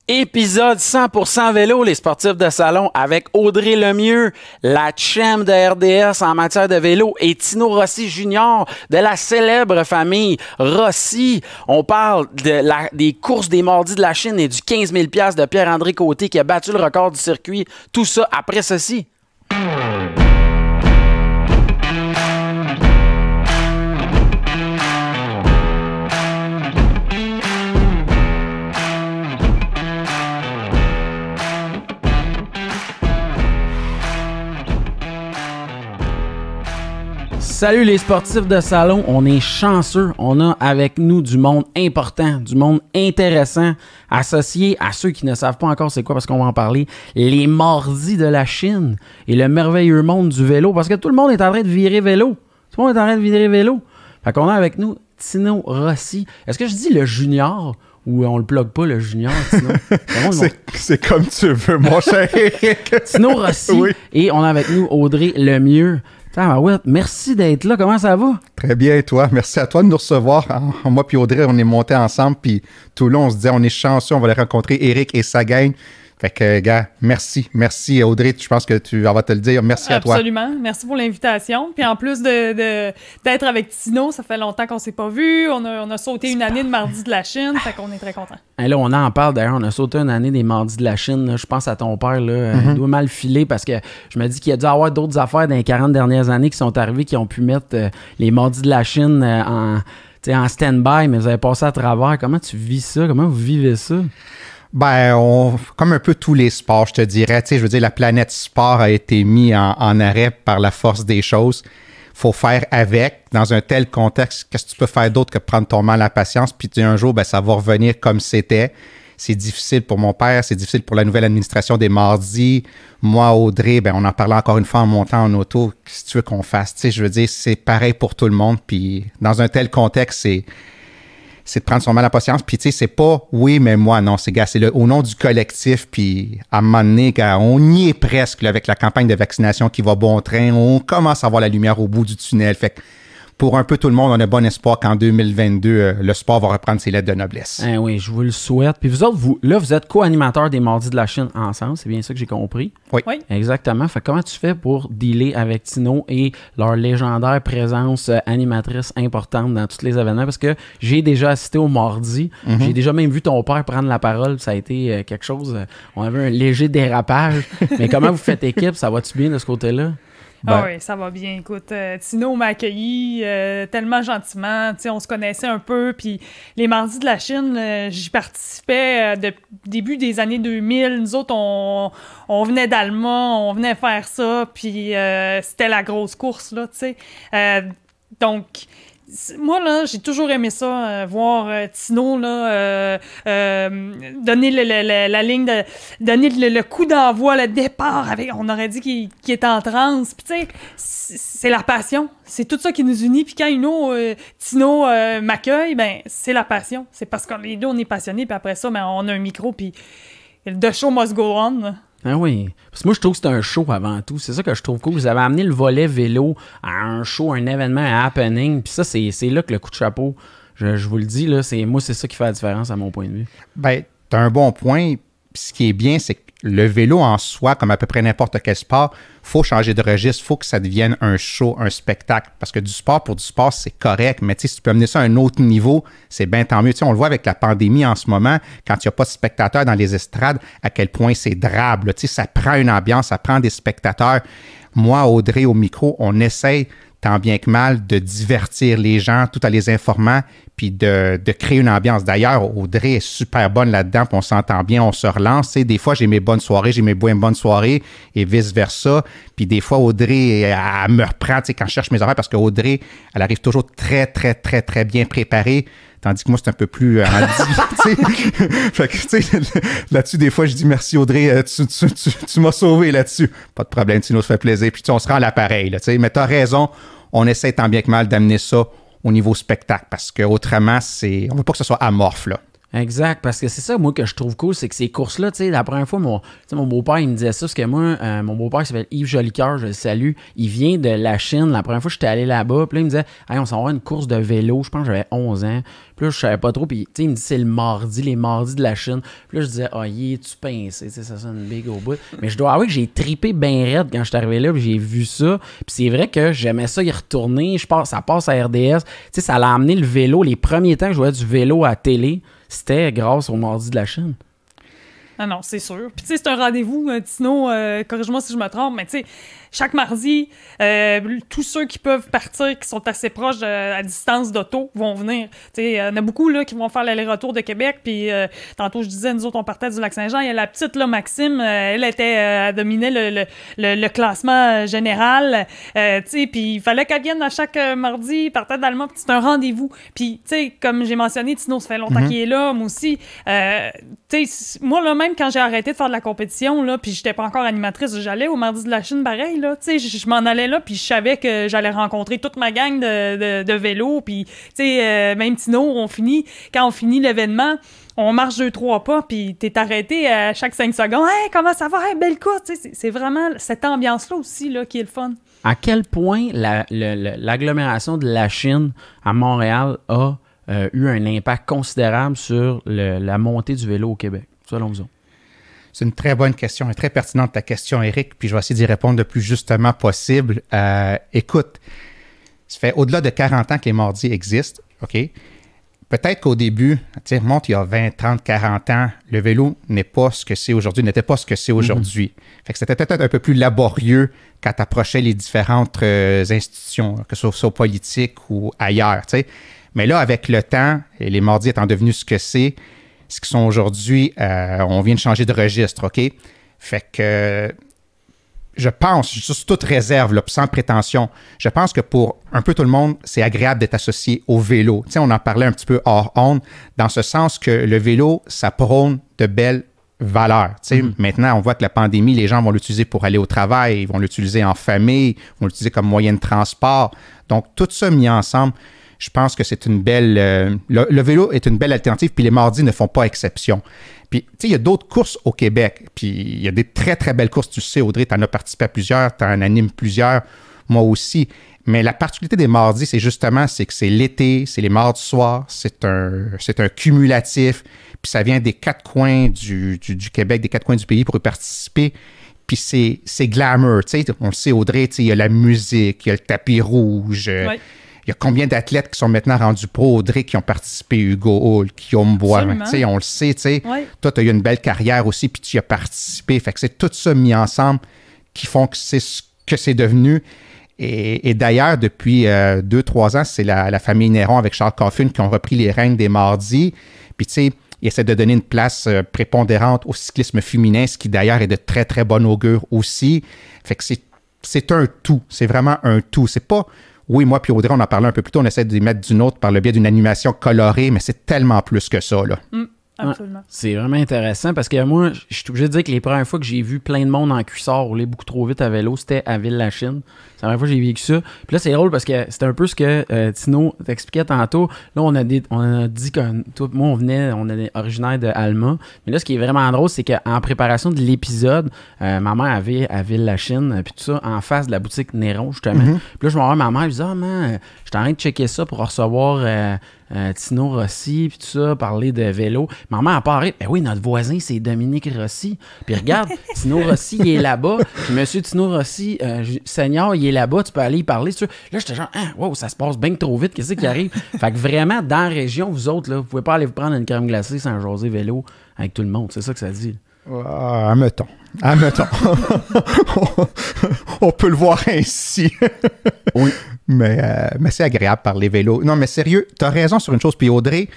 Épisode 100% vélo, les sportifs de salon, avec Audrey Lemieux, la champ de RDS en matière de vélo, et Tino Rossi Junior de la célèbre famille Rossi. On parle des courses des Mardis de la Chine et du 15 000 $ de Pierre-André Côté qui a battu le record du circuit. Tout ça après ceci. Salut les sportifs de salon, on est chanceux, on a avec nous du monde important, du monde intéressant, associé à ceux qui ne savent pas encore c'est quoi parce qu'on va en parler, les Mardis de la Chine et le merveilleux monde du vélo, parce que tout le monde est en train de virer vélo, tout le monde est en train de virer vélo. Fait qu'on a avec nous Tino Rossi. Est-ce que je dis le junior ou on le plug pas le junior, Tino? C'est comme tu veux, mon cher Eric. Tino Rossi, oui. Et on a avec nous Audrey Lemieux. Ouais, merci d'être là. Comment ça va? Très bien, et toi? Merci à toi de nous recevoir. Moi puis Audrey, on est montés ensemble, puis tout le long, on se disait, on est chanceux, on va aller rencontrer Eric et sa gang. Fait que, gars, merci. Merci, Audrey. Je pense que tu vas te le dire. Merci à toi. Absolument. Merci pour l'invitation. Puis en plus d'être avec Tino, ça fait longtemps qu'on ne s'est pas vu. On a sauté une année de Mardi de la Chine. Fait qu'on est très contents. Et là, on en parle. D'ailleurs, on a sauté une année des Mardis de la Chine. Là. Je pense à ton père. Là, il doit mal filer parce que je me dis qu'il y a dû avoir d'autres affaires dans les 40 dernières années qui sont arrivées qui ont pu mettre les Mardis de la Chine en stand-by. Mais vous avez passé à travers. Comment tu vis ça? Comment vous vivez ça? Ben, comme un peu tous les sports, je te dirais. Tu sais, je veux dire, la planète sport a été mise en arrêt par la force des choses. Faut faire avec. Dans un tel contexte, qu'est-ce que tu peux faire d'autre que prendre ton mal à la patience? Puis un jour, ben, ça va revenir comme c'était. C'est difficile pour mon père, c'est difficile pour la nouvelle administration des Mardis. Moi, Audrey, ben, on en parlait encore une fois en montant en auto. Qu'est-ce que tu veux qu'on fasse? Tu sais, je veux dire, c'est pareil pour tout le monde. Puis dans un tel contexte, c'est de prendre son mal à patience. Puis, tu sais, c'est pas oui, mais moi, non. C'est au nom du collectif. Puis, à un moment donné, gars, on y est presque là, avec la campagne de vaccination qui va bon train. On commence à voir la lumière au bout du tunnel. Fait que pour un peu tout le monde, on a bon espoir qu'en 2022, le sport va reprendre ses lettres de noblesse. Oui, je vous le souhaite. Puis vous autres, vous êtes co-animateurs des Mardis de la Chine ensemble. C'est bien ça que j'ai compris? Oui. Exactement. Fait que comment tu fais pour dealer avec Tino et leur légendaire présence animatrice importante dans tous les événements? Parce que j'ai déjà assisté aux Mardis. J'ai déjà même vu ton père prendre la parole. Ça a été quelque chose... on avait un léger dérapage. Mais comment vous faites équipe? Ça va-tu bien de ce côté-là? Ah oui, ça va bien. Écoute, Tino m'a accueilli tellement gentiment. Tu sais, on se connaissait un peu. Puis les Mardis de la Chine, j'y participais début des années 2000. Nous autres, on venait d'Alma, on venait faire ça. Puis c'était la grosse course, là, tu sais. Donc... Moi, là, j'ai toujours aimé ça, voir Tino, là, donner la ligne donner le coup d'envoi, le départ, on aurait dit qu'il est en transe. Puis, tu sais, c'est la passion. C'est tout ça qui nous unit. Puis quand Tino m'accueille, ben c'est la passion. C'est parce que les deux, on est passionnés. Puis après ça, ben, on a un micro, puis the show must go on, là. Ah oui. Parce que moi, je trouve que c'est un show avant tout. C'est ça que je trouve cool. Vous avez amené le volet vélo à un show, un événement, un happening. Puis ça, c'est là que le coup de chapeau, je vous le dis, là, c'est ça qui fait la différence à mon point de vue. Ben, t'as un bon point. Puis ce qui est bien, c'est que le vélo en soi, comme à peu près n'importe quel sport, faut changer de registre, faut que ça devienne un show, un spectacle. Parce que du sport pour du sport, c'est correct. Mais si tu peux amener ça à un autre niveau, c'est bien tant mieux. Tu sais, on le voit avec la pandémie en ce moment, quand il n'y a pas de spectateurs dans les estrades, à quel point c'est drable. Tu sais, ça prend une ambiance, ça prend des spectateurs. Moi, Audrey, au micro, on essaye tant bien que mal de divertir les gens tout en les informant puis de créer une ambiance. D'ailleurs, Audrey est super bonne là-dedans, puis on s'entend bien, on se relance. Tu sais, des fois, j'ai mes bonnes soirées, j'ai mes moins bonnes soirées et vice-versa. Puis des fois, Audrey, elle me reprend, tu sais, quand je cherche mes affaires, parce qu'Audrey, elle arrive toujours très, très, très, très bien préparée. Tandis que moi, c'est un peu plus fait que, tu sais, là-dessus, des fois, je dis merci Audrey, tu m'as sauvé là-dessus. Pas de problème, Tino, ça fait plaisir. Puis on se rend à l'appareil, là, tu sais. Mais t'as raison, on essaie tant bien que mal d'amener ça au niveau spectacle parce qu'autrement, on veut pas que ce soit amorphe, là. Exact, parce que c'est ça, moi, que je trouve cool, c'est que ces courses-là, tu sais, la première fois, mon beau-père, il me disait ça, parce que moi, mon beau-père, qui s'appelle Yves Jolicoeur, je le salue, il vient de la Chine. La première fois, j'étais allé là-bas, puis là, il me disait, hey, on s'en va à une course de vélo, je pense que j'avais 11 ans, puis là, je savais pas trop, puis tu sais, il me dit, c'est le mardi, les mardis de la Chine, puis là, je disais, tu pincé, tu sais, ça sonne big au bout, mais je dois avouer que j'ai tripé bien raide quand je suis arrivé là, puis j'ai vu ça, puis c'est vrai que j'aimais ça y retourner, ça passe à RDS, tu sais, ça l'a amené le vélo, les premiers temps que je voyais du vélo à télé, c'était grâce au mardi de la Chine. Ah non, c'est sûr. Puis tu sais, c'est un rendez-vous, Tino, corrige-moi si je me trompe, mais tu sais, chaque mardi, tous ceux qui peuvent partir, qui sont assez proches à distance d'auto, vont venir. Tu sais, il y en a beaucoup là, qui vont faire l'aller-retour de Québec, puis tantôt je disais, nous autres, on partait du Lac-Saint-Jean, il y a la petite, là, Maxime, elle dominait le classement général, tu sais, puis il fallait qu'elle vienne à chaque mardi, partait d'Allemagne, puis c'est un rendez-vous. Puis, tu sais, comme j'ai mentionné, Tino, ça fait longtemps qu'il est là, moi aussi. Tu sais, moi, là, même quand j'ai arrêté de faire de la compétition, là, puis j'étais pas encore animatrice, j'allais au mardi de la Chine, pareil, là, tu sais, je m'en allais là, puis je savais que j'allais rencontrer toute ma gang de vélo, puis, tu sais, même Tino, quand on finit l'événement, on marche 2-3 pas, puis t'es arrêté à chaque 5 secondes. « Hey, comment ça va? Hey, belle course! » Tu sais, c'est vraiment cette ambiance-là aussi là, qui est le fun. À quel point l'agglomération de la Chine à Montréal a eu un impact considérable sur la montée du vélo au Québec, selon vous? C'est une très bonne question et très pertinente ta question, Éric, puis je vais essayer d'y répondre le plus justement possible. Écoute, ça fait au-delà de 40 ans que les mardis existent, OK? Peut-être qu'au début, tu sais, remonte il y a 20, 30, 40 ans, le vélo n'était pas ce que c'est aujourd'hui. Fait que c'était peut-être un peu plus laborieux quand tu approchais les différentes institutions, que ce soit politiques ou ailleurs, tu sais. Mais là, avec le temps, et les mardis étant devenus ce qu'ils sont aujourd'hui, on vient de changer de registre, OK? Fait que je pense, juste toute réserve, là, sans prétention, je pense que pour un peu tout le monde, c'est agréable d'être associé au vélo. Tu sais, on en parlait un petit peu hors onde, dans ce sens que le vélo, ça prône de belles valeurs. Tu sais, maintenant, on voit que la pandémie, les gens vont l'utiliser pour aller au travail, ils vont l'utiliser en famille, ils vont l'utiliser comme moyen de transport. Donc, tout ça mis ensemble, je pense que c'est une belle... le vélo est une belle alternative, puis les mardis ne font pas exception. Puis, tu sais, il y a d'autres courses au Québec, puis il y a des très, très belles courses. Tu sais, Audrey, tu en as participé à plusieurs, tu en animes plusieurs, moi aussi. Mais la particularité des mardis, c'est justement, c'est que c'est l'été, c'est les mardis soirs, c'est un cumulatif, puis ça vient des quatre coins du Québec, des quatre coins du pays pour y participer. Puis c'est glamour, tu sais, on le sait, Audrey, tu sais, il y a la musique, il y a le tapis rouge, Ouais. il y a combien d'athlètes qui sont maintenant rendus pro, Audrey, qui ont participé, Hugo Hall, Guillaume Bois, tu sais, on le sait, tu sais. Ouais. Toi, tu as eu une belle carrière aussi, puis tu y as participé. Fait que c'est tout ça mis ensemble qui font que c'est ce que c'est devenu. Et d'ailleurs, depuis 2-3 ans, c'est la famille Néron avec Charles Coffin qui ont repris les rênes des mardis. Puis, tu sais, ils essaient de donner une place prépondérante au cyclisme féminin, ce qui d'ailleurs est de très, très bon augure aussi. Fait que c'est un tout. C'est vraiment un tout. C'est pas... Oui, moi puis Audrey, on en parlait un peu plus tôt, on essaie d'y mettre d'une autre par le biais d'une animation colorée, mais c'est tellement plus que ça, là. Absolument. Ouais, c'est vraiment intéressant parce que moi, je suis obligé de dire que les premières fois que j'ai vu plein de monde en cuissard rouler beaucoup trop vite à vélo, c'était à Ville-la-Chine. C'est la première fois que j'ai vécu ça. Puis là, c'est drôle parce que c'est un peu ce que Tino t'expliquait tantôt. Là, on a dit que toi, moi, on est originaire de Alma. Mais là, ce qui est vraiment drôle, c'est qu'en préparation de l'épisode, ma mère avait à Ville-la-Chine, puis tout ça, en face de la boutique Néron, justement. Puis là, je me vois ma mère, je dis « Ah, man, je suis en train de checker ça pour recevoir... Tino Rossi, puis tout ça, parler de vélo. Maman a parlé, ben oui, notre voisin, c'est Dominique Rossi. Puis regarde, Tino Rossi, il est là-bas. Puis monsieur Tino Rossi, senior, il est là-bas, tu peux aller y parler. Là, j'étais genre, wow, ça se passe bien trop vite, qu'est-ce qui arrive? Fait que vraiment, dans la région, vous autres, là, vous pouvez pas aller vous prendre une crème glacée sans jaser vélo avec tout le monde. C'est ça que ça dit. Admettons. On peut le voir ainsi. Oui. Mais c'est agréable par les vélos. Non, mais sérieux, tu as raison sur une chose. Puis Audrey,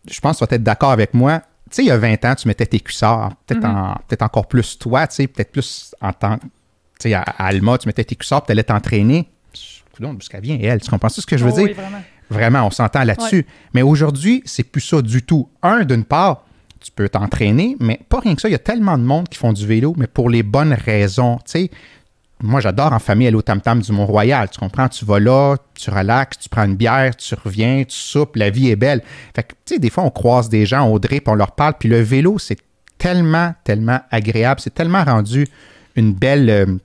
je pense que tu vas être d'accord avec moi. Tu sais, il y a 20 ans, tu mettais tes cuissards. Peut-être encore plus toi, tu sais, peut-être plus en tant... Tu sais, à Alma, tu mettais tes cuissards, tu allais t'entraîner. Jusqu'à bien elle. Tu comprends ce que je veux dire? Oui, vraiment. Vraiment, on s'entend là-dessus. Ouais. Mais aujourd'hui, c'est plus ça du tout. D'une part, tu peux t'entraîner, mais pas rien que ça. Il y a tellement de monde qui font du vélo, mais pour les bonnes raisons. Tu sais, moi, j'adore en famille aller au Tam-Tam du Mont-Royal. Tu comprends? Tu vas là, tu relaxes, tu prends une bière, tu reviens, tu soupes, la vie est belle. Fait que, tu sais, des fois, on croise des gens, Audrey, puis on leur parle. Puis le vélo, c'est tellement, tellement agréable. C'est tellement rendu une belle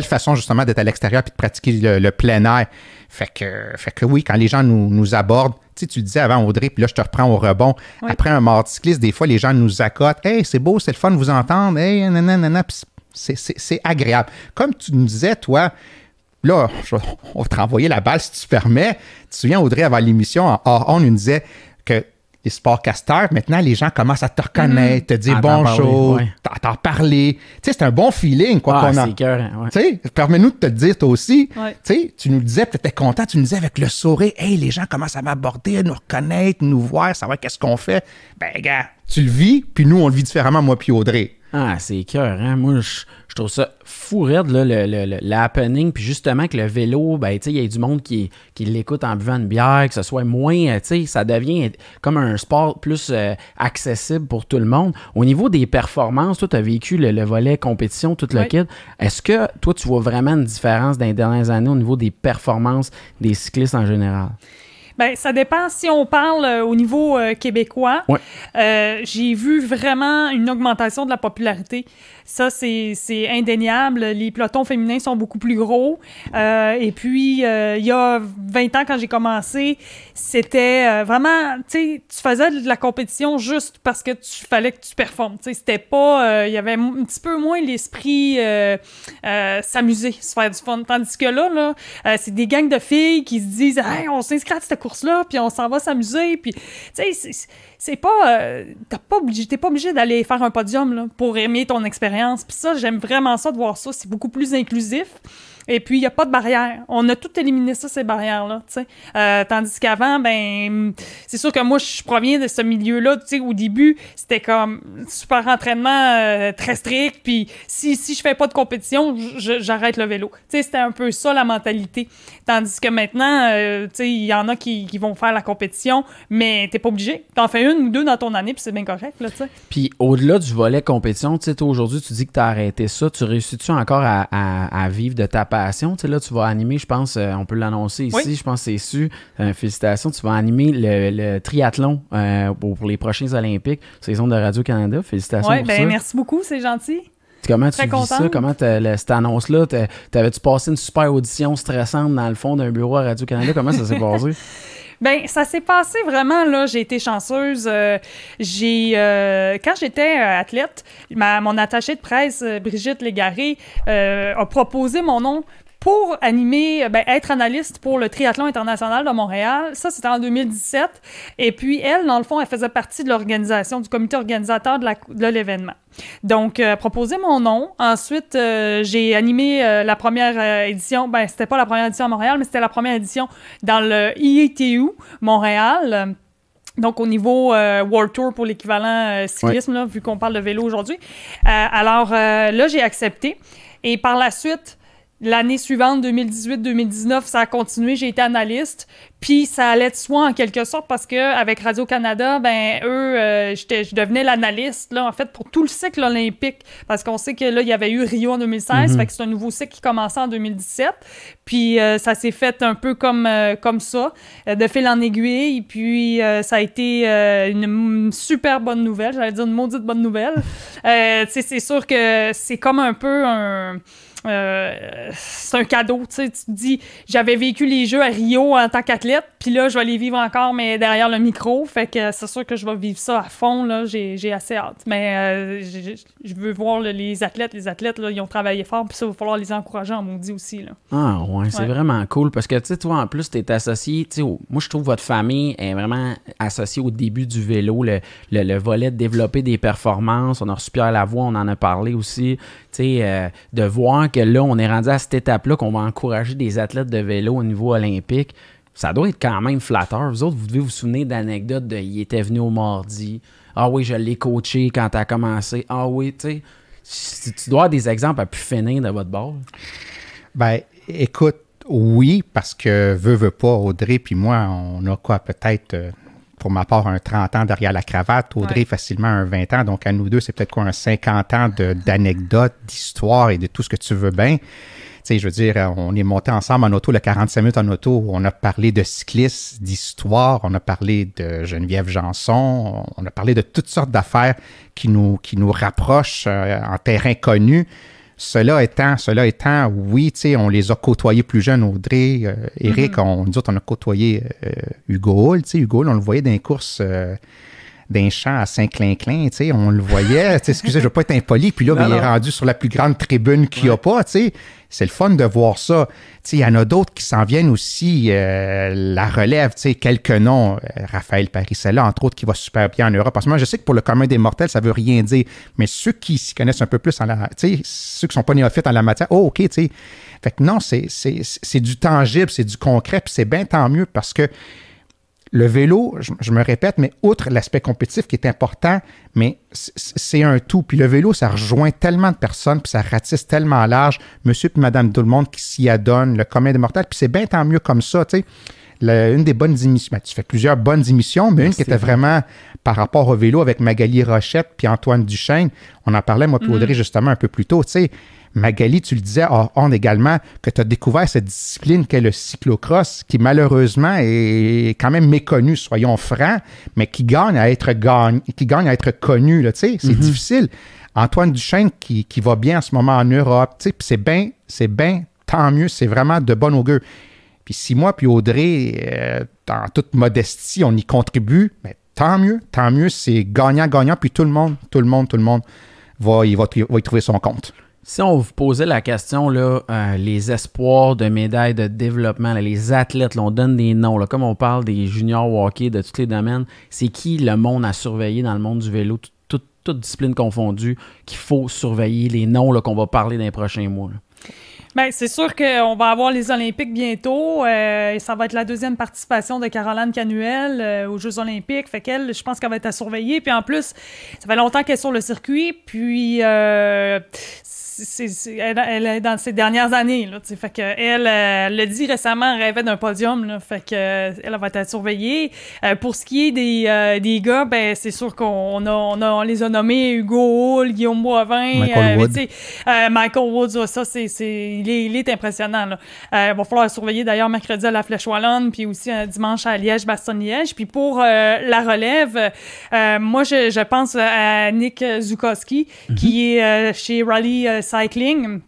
façon, justement, d'être à l'extérieur puis de pratiquer le plein air. Fait que oui, quand les gens nous abordent, tu sais, tu le disais avant, Audrey, puis là, je te reprends au rebond. Oui. Après un mardi cycliste, des fois, les gens nous accotent. « Hey, c'est beau, c'est le fun de vous entendre. Hey, nanana. » Puis c'est agréable. Comme tu nous disais, toi, là, on va te renvoyer la balle si tu permets. Tu te souviens, Audrey, avant l'émission, on nous disait que les sportcasters, maintenant, les gens commencent à te reconnaître, te dire bonjour, t'en parler. Tu sais, c'est un bon feeling, quoi qu'on a. C'est cœur, ouais. Tu sais, permets-nous de te le dire, toi aussi. Ouais. Tu sais, tu nous disais, tu étais content, tu nous disais avec le sourire, hey, les gens commencent à m'aborder, à nous reconnaître, nous voir, savoir qu'est-ce qu'on fait. Ben, gars, tu le vis, puis nous, on le vit différemment, moi puis Audrey. Ah, c'est cœur, hein? Moi, je trouve ça fou raide, là, le happening. Puis justement, que le vélo, ben, tu sais, il y a du monde qui l'écoute en buvant une bière, que ce soit moins, tu sais, ça devient comme un sport plus accessible pour tout le monde. Au niveau des performances, toi, tu as vécu le volet compétition, tout le kit. Est-ce que, toi, tu vois vraiment une différence dans les dernières années au niveau des performances des cyclistes en général? Bien, ça dépend. Si on parle au niveau québécois, j'ai vu vraiment une augmentation de la popularité. Ça, c'est indéniable. Les pelotons féminins sont beaucoup plus gros. Et puis, il y a 20 ans, quand j'ai commencé, c'était vraiment, tu sais, tu faisais de la compétition juste parce que fallait que tu performes. Tu sais, c'était pas... il y avait un petit peu moins l'esprit s'amuser, se faire du fun. Tandis que là, c'est des gangs de filles qui se disent « Hey, on s'inscrit à cette course-là, puis on s'en va s'amuser. » Puis, tu sais, c'est pas... t'es pas obligé d'aller faire un podium là, pour aimer ton expérience. Puis ça, j'aime vraiment ça de voir ça. C'est beaucoup plus inclusif. Et puis, il n'y a pas de barrière. On a tout éliminé ça, ces barrières-là, tu sais. Tandis qu'avant, ben, c'est sûr que moi, je proviens de ce milieu-là, tu sais, au début, c'était comme super entraînement très strict, puis si je fais pas de compétition, j'arrête le vélo. Tu sais, c'était un peu ça, la mentalité. Tandis que maintenant, tu sais, il y en a qui vont faire la compétition, mais t'es pas obligé. T'en fais une ou deux dans ton année, puis c'est bien correct, là, tu sais. Puis, au-delà du volet compétition, tu sais, toi, aujourd'hui, tu dis que t'as arrêté ça. Tu réussis-tu encore à vivre de ta passion? Tu sais, là, tu vas animer, je pense, on peut l'annoncer ici, oui. Je pense que c'est su. Félicitations, tu vas animer le triathlon pour les prochains Olympiques, saison de Radio-Canada. Félicitations pour ça. Merci beaucoup, c'est gentil. Comment tu vis ça? Comment cette annonce-là? T'avais-tu passé une super audition stressante dans le fond d'un bureau à Radio-Canada? Comment ça s'est passé? Bien, ça s'est passé vraiment, là, j'ai été chanceuse. Quand j'étais athlète, mon attachée de presse, Brigitte Légaré, a proposé mon nom pour animer, être analyste pour le triathlon international de Montréal. Ça, c'était en 2017. Et puis, elle, dans le fond, elle faisait partie de l'organisation, du comité organisateur de l'événement. Donc, proposer mon nom. Ensuite, j'ai animé la première édition. Ben, c'était pas la première édition à Montréal, mais c'était la première édition dans le IATU Montréal. Donc, au niveau World Tour pour l'équivalent cyclisme, là, vu qu'on parle de vélo aujourd'hui. Alors, là, j'ai accepté. Et par la suite, l'année suivante, 2018-2019, ça a continué. J'ai été analyste. Puis ça allait de soi en quelque sorte parce qu'avec Radio-Canada, ben eux, je devenais l'analyste là, en fait, pour tout le cycle olympique. Parce qu'on sait que là, il y avait eu Rio en 2016, fait que c'est un nouveau cycle qui commençait en 2017. Puis ça s'est fait un peu comme ça, de fil en aiguille. Puis ça a été une super bonne nouvelle, j'allais dire une maudite bonne nouvelle. C'est sûr que c'est comme un peu c'est un cadeau, tu sais, tu te dis, j'avais vécu les Jeux à Rio en tant qu'athlète, puis là, je vais les vivre encore, mais derrière le micro, fait que c'est sûr que je vais vivre ça à fond, là, j'ai assez hâte, mais je veux voir là, les athlètes, là, ils ont travaillé fort, puis ça, il va falloir les encourager en maudit aussi, là. Ah ouais, c'est vraiment cool, parce que, tu sais, toi, en plus, t'es associé, tu sais, moi, je trouve que votre famille est vraiment associée au début du vélo, le volet de développer des performances, on a reçu Pierre Lavoie, on en a parlé aussi, tu sais, de voir que là, on est rendu à cette étape-là qu'on va encourager des athlètes de vélo au niveau olympique. Ça doit être quand même flatteur. Vous autres, vous devez vous souvenir d'anecdotes de « il était venu au mardi »,« ah oui, je l'ai coaché quand t'as commencé », ah oui, tu sais, tu dois avoir des exemples à plus finir de votre bord. Ben, écoute, oui, parce que veut pas, Audrey puis moi, on a quoi, peut-être pour ma part, un 30 ans derrière la cravate. Audrey, facilement un 20 ans. Donc, à nous deux, c'est peut-être quoi, un 50 ans d'anecdotes, d'histoires et de tout ce que tu veux bien. Tu sais, je veux dire, on est monté ensemble en auto, le 45 minutes en auto. On a parlé de cyclistes, d'histoire. On a parlé de Geneviève Janson. On a parlé de toutes sortes d'affaires qui nous rapprochent en terrain connu. Cela étant, oui, tu sais, on les a côtoyés plus jeunes, Audrey, Éric, nous autres, on a côtoyé Hugo Hull. Tu sais, Hugo Hull, on le voyait dans les courses d'un champ à Saint-Clinclin, tu sais, on le voyait. Excusez, je ne veux pas être impoli. Puis là, il est rendu sur la plus grande tribune qu'il n'y a pas, tu sais. C'est le fun de voir ça. Tu sais, il y en a d'autres qui s'en viennent aussi, la relève, tu sais, quelques noms. Raphaël Parisella, entre autres, qui va super bien en Europe. Parce que moi, je sais que pour le commun des mortels, ça ne veut rien dire. Mais ceux qui s'y connaissent un peu plus tu sais, ceux qui ne sont pas néophytes en la matière, oh, OK, tu sais. Fait que non, c'est du tangible, c'est du concret, puis c'est bien tant mieux parce que le vélo, je me répète, mais outre l'aspect compétitif qui est important, mais c'est un tout. Puis le vélo, ça rejoint tellement de personnes, puis ça ratisse tellement large, monsieur puis madame tout le monde qui s'y adonne, le commun des mortels, puis c'est bien tant mieux comme ça, tu sais. Une des bonnes émissions, tu fais plusieurs bonnes émissions, mais une qui était vraiment par rapport au vélo avec Magali Rochette puis Antoine Duchesne. On en parlait, moi puis Audrey, justement, un peu plus tôt, tu sais. Magali, tu le disais on également, que tu as découvert cette discipline qu'est le cyclocross, qui malheureusement est quand même méconnue, soyons francs, mais qui gagne à être connu, là, tu sais, c'est difficile. Antoine Duchesne qui va bien en ce moment en Europe, tu sais, puis c'est bien, tant mieux, c'est vraiment de bon augure. Puis si moi puis Audrey, en toute modestie, on y contribue, mais tant mieux, c'est gagnant-gagnant, puis tout le monde va y trouver son compte. Si on vous posait la question, là, les espoirs de médailles de développement, là, les athlètes, là, on donne des noms, là, comme on parle des juniors hockey, de tous les domaines, c'est qui le monde à surveiller dans le monde du vélo, toute discipline confondue, qu'il faut surveiller, les noms là, qu'on va parler dans les prochains mois? Là. Bien, c'est sûr qu'on va avoir les Olympiques bientôt. Ça va être la deuxième participation de Caroline Canuel aux Jeux Olympiques. Fait qu'elle, je pense qu'elle va être à surveiller. Puis en plus, ça fait longtemps qu'elle est sur le circuit. Puis elle est dans ses dernières années. Là, fait qu'elle l'a dit récemment, elle rêvait d'un podium. Là, fait qu'elle va être à surveiller. Pour ce qui est des gars, ben c'est sûr qu'on les a nommés Hugo Hull, Guillaume Boivin, Michael Woods. Ça, il est impressionnant. Là. Il va falloir surveiller d'ailleurs mercredi à la Flèche Wallonne, puis aussi dimanche à Liège-Bastogne-Liège. Puis pour la relève, moi, je pense à Nick Zukowski, qui est chez Rally Cycling,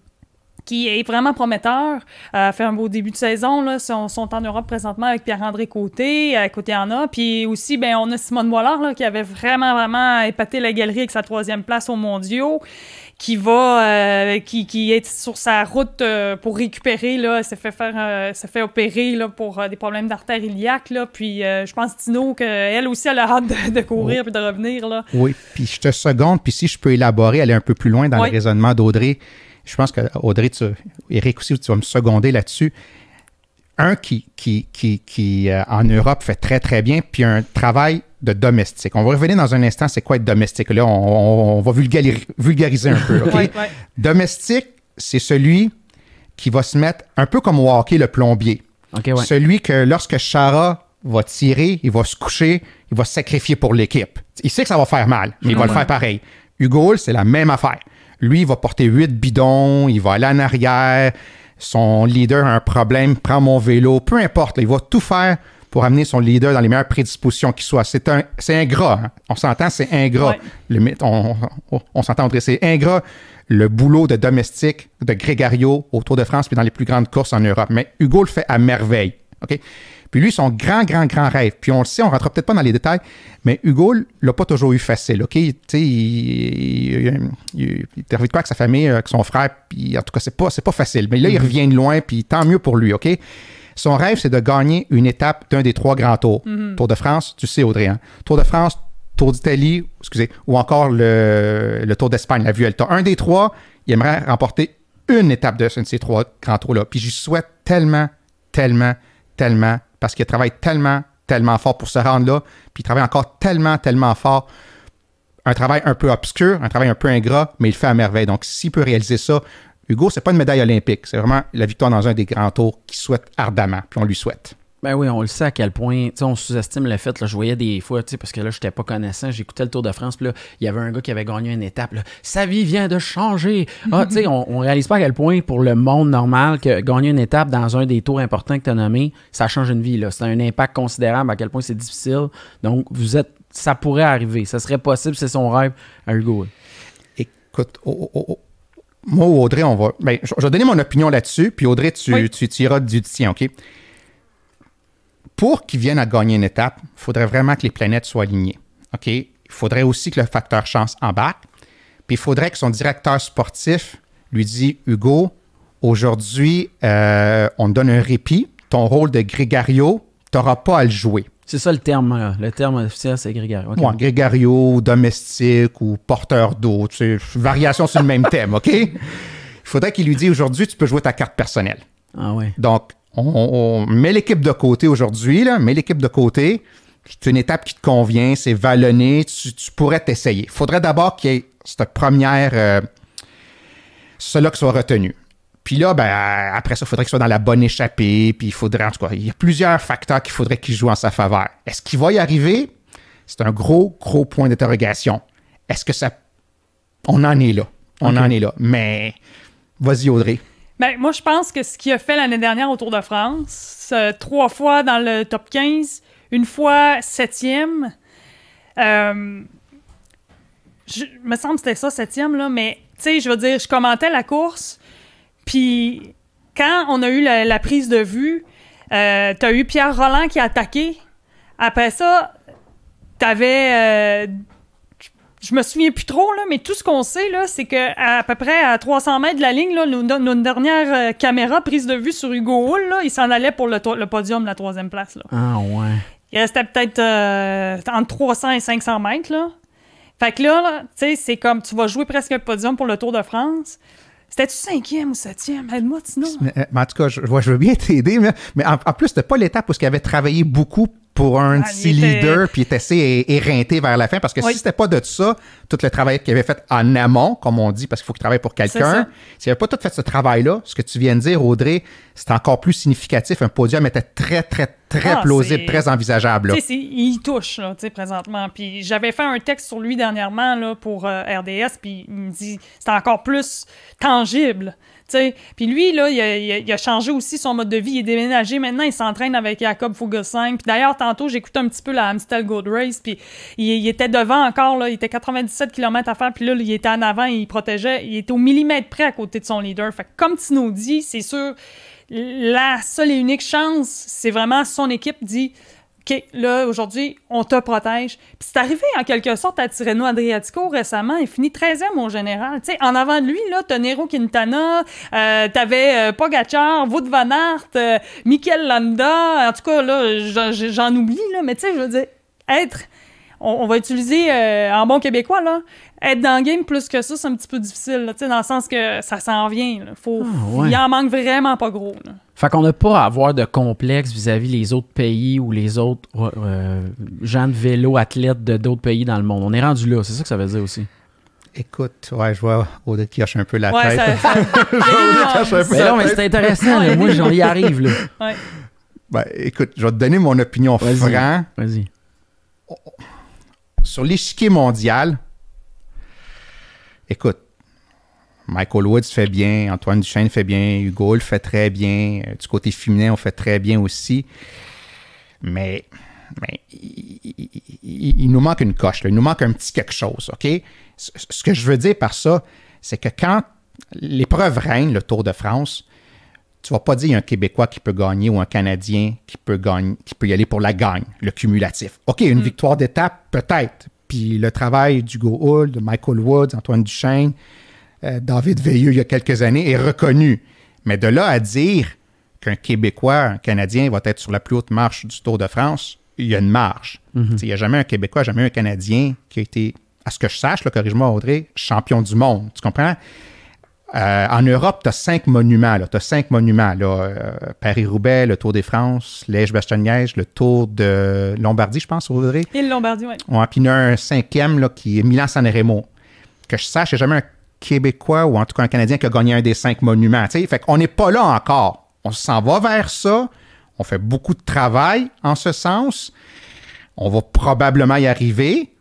qui est vraiment prometteur, fait un beau début de saison. Là. Sont en Europe présentement avec Pierre-André Côté en a. Puis aussi, ben, on a Simone Boilard là, qui avait vraiment épaté la galerie avec sa 3e place aux mondiaux, qui est sur sa route pour récupérer, là, s'est fait opérer là, pour des problèmes d'artère iliaque, là, puis je pense, Tino, qu'elle aussi, elle a hâte de courir puis de revenir, là. Oui, puis je te seconde, puis si je peux élaborer, aller un peu plus loin dans le raisonnement d'Audrey, je pense qu'Audrey, Éric aussi, tu vas me seconder là-dessus. Un qui en Europe fait très, très bien, puis un travail de domestique. On va revenir dans un instant, c'est quoi être domestique? Là, on va vulgariser un peu. Okay? Ouais. Domestique, c'est celui qui va se mettre un peu comme au hockey, le plombier. Okay, ouais. Celui que lorsque Chara va tirer, il va se coucher, il va se sacrifier pour l'équipe. Il sait que ça va faire mal, mais il va le faire pareil. Hugo Hull, c'est la même affaire. Lui, il va porter 8 bidons, il va aller en arrière, son leader a un problème, prend mon vélo, peu importe, là, il va tout faire pour amener son leader dans les meilleures prédispositions qu'il soit. C'est ingrat. Hein? On s'entend, c'est ingrat. Ouais. On s'entend, c'est ingrat le boulot de domestique de Grégario au Tour de France puis dans les plus grandes courses en Europe. Mais Hugo le fait à merveille. OK? Puis lui, son grand rêve, puis on le sait, on ne rentrera peut-être pas dans les détails, mais Hugo l'a pas toujours eu facile, OK? Tu sais, il est arrivé de quoi avec sa famille, avec son frère, puis en tout cas, c'est pas facile. Mais là, il revient de loin, puis tant mieux pour lui, OK? Son rêve, c'est de gagner une étape d'un des 3 grands tours. Tour de France, tu sais, Audrey, hein? Tour de France, Tour d'Italie, ou encore le Tour d'Espagne, la Vuelta. Un des 3, il aimerait remporter une étape de ces 3 grands tours-là. Puis j'y souhaite tellement, parce qu'il travaille tellement fort pour se rendre là, puis il travaille encore tellement fort. Un travail un peu obscur, un travail un peu ingrat, mais il le fait à merveille. Donc, s'il peut réaliser ça, Hugo, c'est pas une médaille olympique, c'est vraiment la victoire dans un des grands tours qu'il souhaite ardemment, puis on lui souhaite. Ben oui, on le sait à quel point, tu sais, on sous-estime le fait, là, je voyais des fois, tu sais, parce que là, je n'étais pas connaissant, j'écoutais le Tour de France, puis là, il y avait un gars qui avait gagné une étape, là, sa vie vient de changer. Ah, tu sais, on réalise pas à quel point, pour le monde normal, que gagner une étape dans un des tours importants que tu as nommé, ça change une vie, là. C'est un impact considérable à quel point c'est difficile. Donc, ça pourrait arriver, ça serait possible, c'est son rêve à Hugo. Écoute, moi ou Audrey, je vais donner mon opinion là-dessus, puis Audrey, tu iras du tien, OK? Pour qu'ils viennent à gagner une étape, il faudrait vraiment que les planètes soient alignées. OK? Il faudrait aussi que le facteur chance embarque. Puis il faudrait que son directeur sportif lui dise Hugo, aujourd'hui, on te donne un répit. Ton rôle de grégario, tu n'auras pas à le jouer. C'est ça le terme. Le terme officiel, c'est grégario. Okay. Ouais, grégario, domestique ou porteur d'eau. Tu sais, variation sur le même thème, OK? Il faudrait qu'il lui dise aujourd'hui, tu peux jouer ta carte personnelle. Ah ouais. Donc, on met l'équipe de côté aujourd'hui, là, c'est une étape qui te convient, c'est vallonné, tu pourrais t'essayer. Il faudrait d'abord qu'il y ait cette première, cela qui soit retenu. Puis là, après ça, il faudrait qu'il soit dans la bonne échappée, puis il faudrait, en tout cas, il y a plusieurs facteurs qu'il faudrait qu'il joue en sa faveur. Est-ce qu'il va y arriver? C'est un gros point d'interrogation. Est-ce que ça... On en est là. On en est là. Mais, vas-y, Audrey. Ben, moi, je pense que ce qu'il a fait l'année dernière au Tour de France, 3 fois dans le top 15, une fois 7e, me semble que c'était ça, 7e, là, mais, tu sais, je veux dire, je commentais la course, puis quand on a eu la prise de vue, t'as eu Pierre Rolland qui a attaqué. Après ça, t'avais... je me souviens plus trop, là, mais tout ce qu'on sait, là, c'est qu'à peu près à 300 mètres de la ligne, là, notre dernière caméra prise de vue sur Hugo Hull, là, il s'en allait pour le podium, la 3e place. Là. Ah ouais. Il restait peut-être entre 300 et 500 mètres. Là. Fait que là tu sais, c'est comme tu vas jouer presque un podium pour le Tour de France. C'était-tu 5e ou 7e? Aide-moi, Tino. Mais en tout cas, je veux bien t'aider, mais en plus, c'était pas l'étape où il avait travaillé beaucoup pour un de ses leaders, puis il était assez éreinté vers la fin, parce que si c'était pas de ça, tout le travail qu'il avait fait en amont, comme on dit, parce qu'il faut qu'il travaille pour quelqu'un, s'il n'avait pas tout fait ce travail-là, ce que tu viens de dire, Audrey, c'est encore plus significatif. Un podium était très plausible, très envisageable. Tu sais, il touche, là, tu sais, présentement. Puis j'avais fait un texte sur lui dernièrement, là, pour RDS, puis il me dit, c'est encore plus tangible. Puis lui, là, il a changé aussi son mode de vie. Il est déménagé. Maintenant, il s'entraîne avec Jakob Fuglsang. Puis d'ailleurs, tantôt, j'écoutais un petit peu la Amstel Gold Race. Puis il était devant encore. Là, il était 97 km à faire. Puis là, il était en avant. Il protégeait. Il était au millimètre près à côté de son leader. Fait que, comme Tino dit, c'est sûr, la seule et unique chance, c'est vraiment son équipe dit... OK, là, aujourd'hui, on te protège. Puis c'est arrivé, en quelque sorte, à Tirreno Adriatico récemment. Il finit 13e au général. Tu sais, en avant de lui, là, t'as Nairo Quintana, t'avais Pogacar, Wout van Aert, Mikel Landa. En tout cas, là, j'en oublie, là. Mais tu sais, je veux dire, on va utiliser en bon québécois, là, être dans le game plus que ça, c'est un petit peu difficile, là, dans le sens que ça s'en vient. Là. Il en manque vraiment pas gros. Là. Fait qu'on n'a pas à avoir de complexe vis-à-vis les autres pays ou les autres gens de vélo, athlètes de d'autres pays dans le monde. On est rendu là, c'est ça que ça veut dire aussi. Écoute, je vois Audrey qui hoche un peu la tête. Mais c'est intéressant, là. Moi, j'en y arrive. Là. Ouais. Ben, écoute, je vais te donner mon opinion franc. Vas-y. Sur l'échiquier mondial, écoute, Michael Woods fait bien, Antoine Duchesne fait bien, Hugo Hull fait très bien, du côté féminin, on fait très bien aussi. Mais il nous manque une coche, là. Il nous manque un petit quelque chose, OK? Ce que je veux dire par ça, c'est que quand l'épreuve règne, le Tour de France, tu vas pas dire qu'il y a un Québécois qui peut gagner ou un Canadien qui peut y aller pour la gagne, le cumulatif. OK, une victoire d'étape, peut-être. Puis le travail d'Hugo Hull, de Michael Woods, Antoine Duchesne, David Veilleux, il y a quelques années, est reconnu. Mais de là à dire qu'un Québécois, un Canadien va être sur la plus haute marche du Tour de France, il y a une marge. Il n'y a jamais un Québécois, jamais un Canadien qui a été, à ce que je sache, là, corrige-moi Audrey, champion du monde. Tu comprends? En Europe, tu as 5 monuments. Tu as 5 monuments. Paris-Roubaix, le Tour des France, Liège-Bastogne-Liège, le Tour de Lombardie, je pense, Audrey. Et le Lombardie, oui. Ouais, puis il y en a un 5e là, qui est Milan-San Remo. Que je sache, il n'y a jamais un Québécois ou en tout cas un Canadien qui a gagné un des 5 monuments. T'sais? Fait qu'on n'est pas là encore. On s'en va vers ça. On fait beaucoup de travail en ce sens. On va probablement y arriver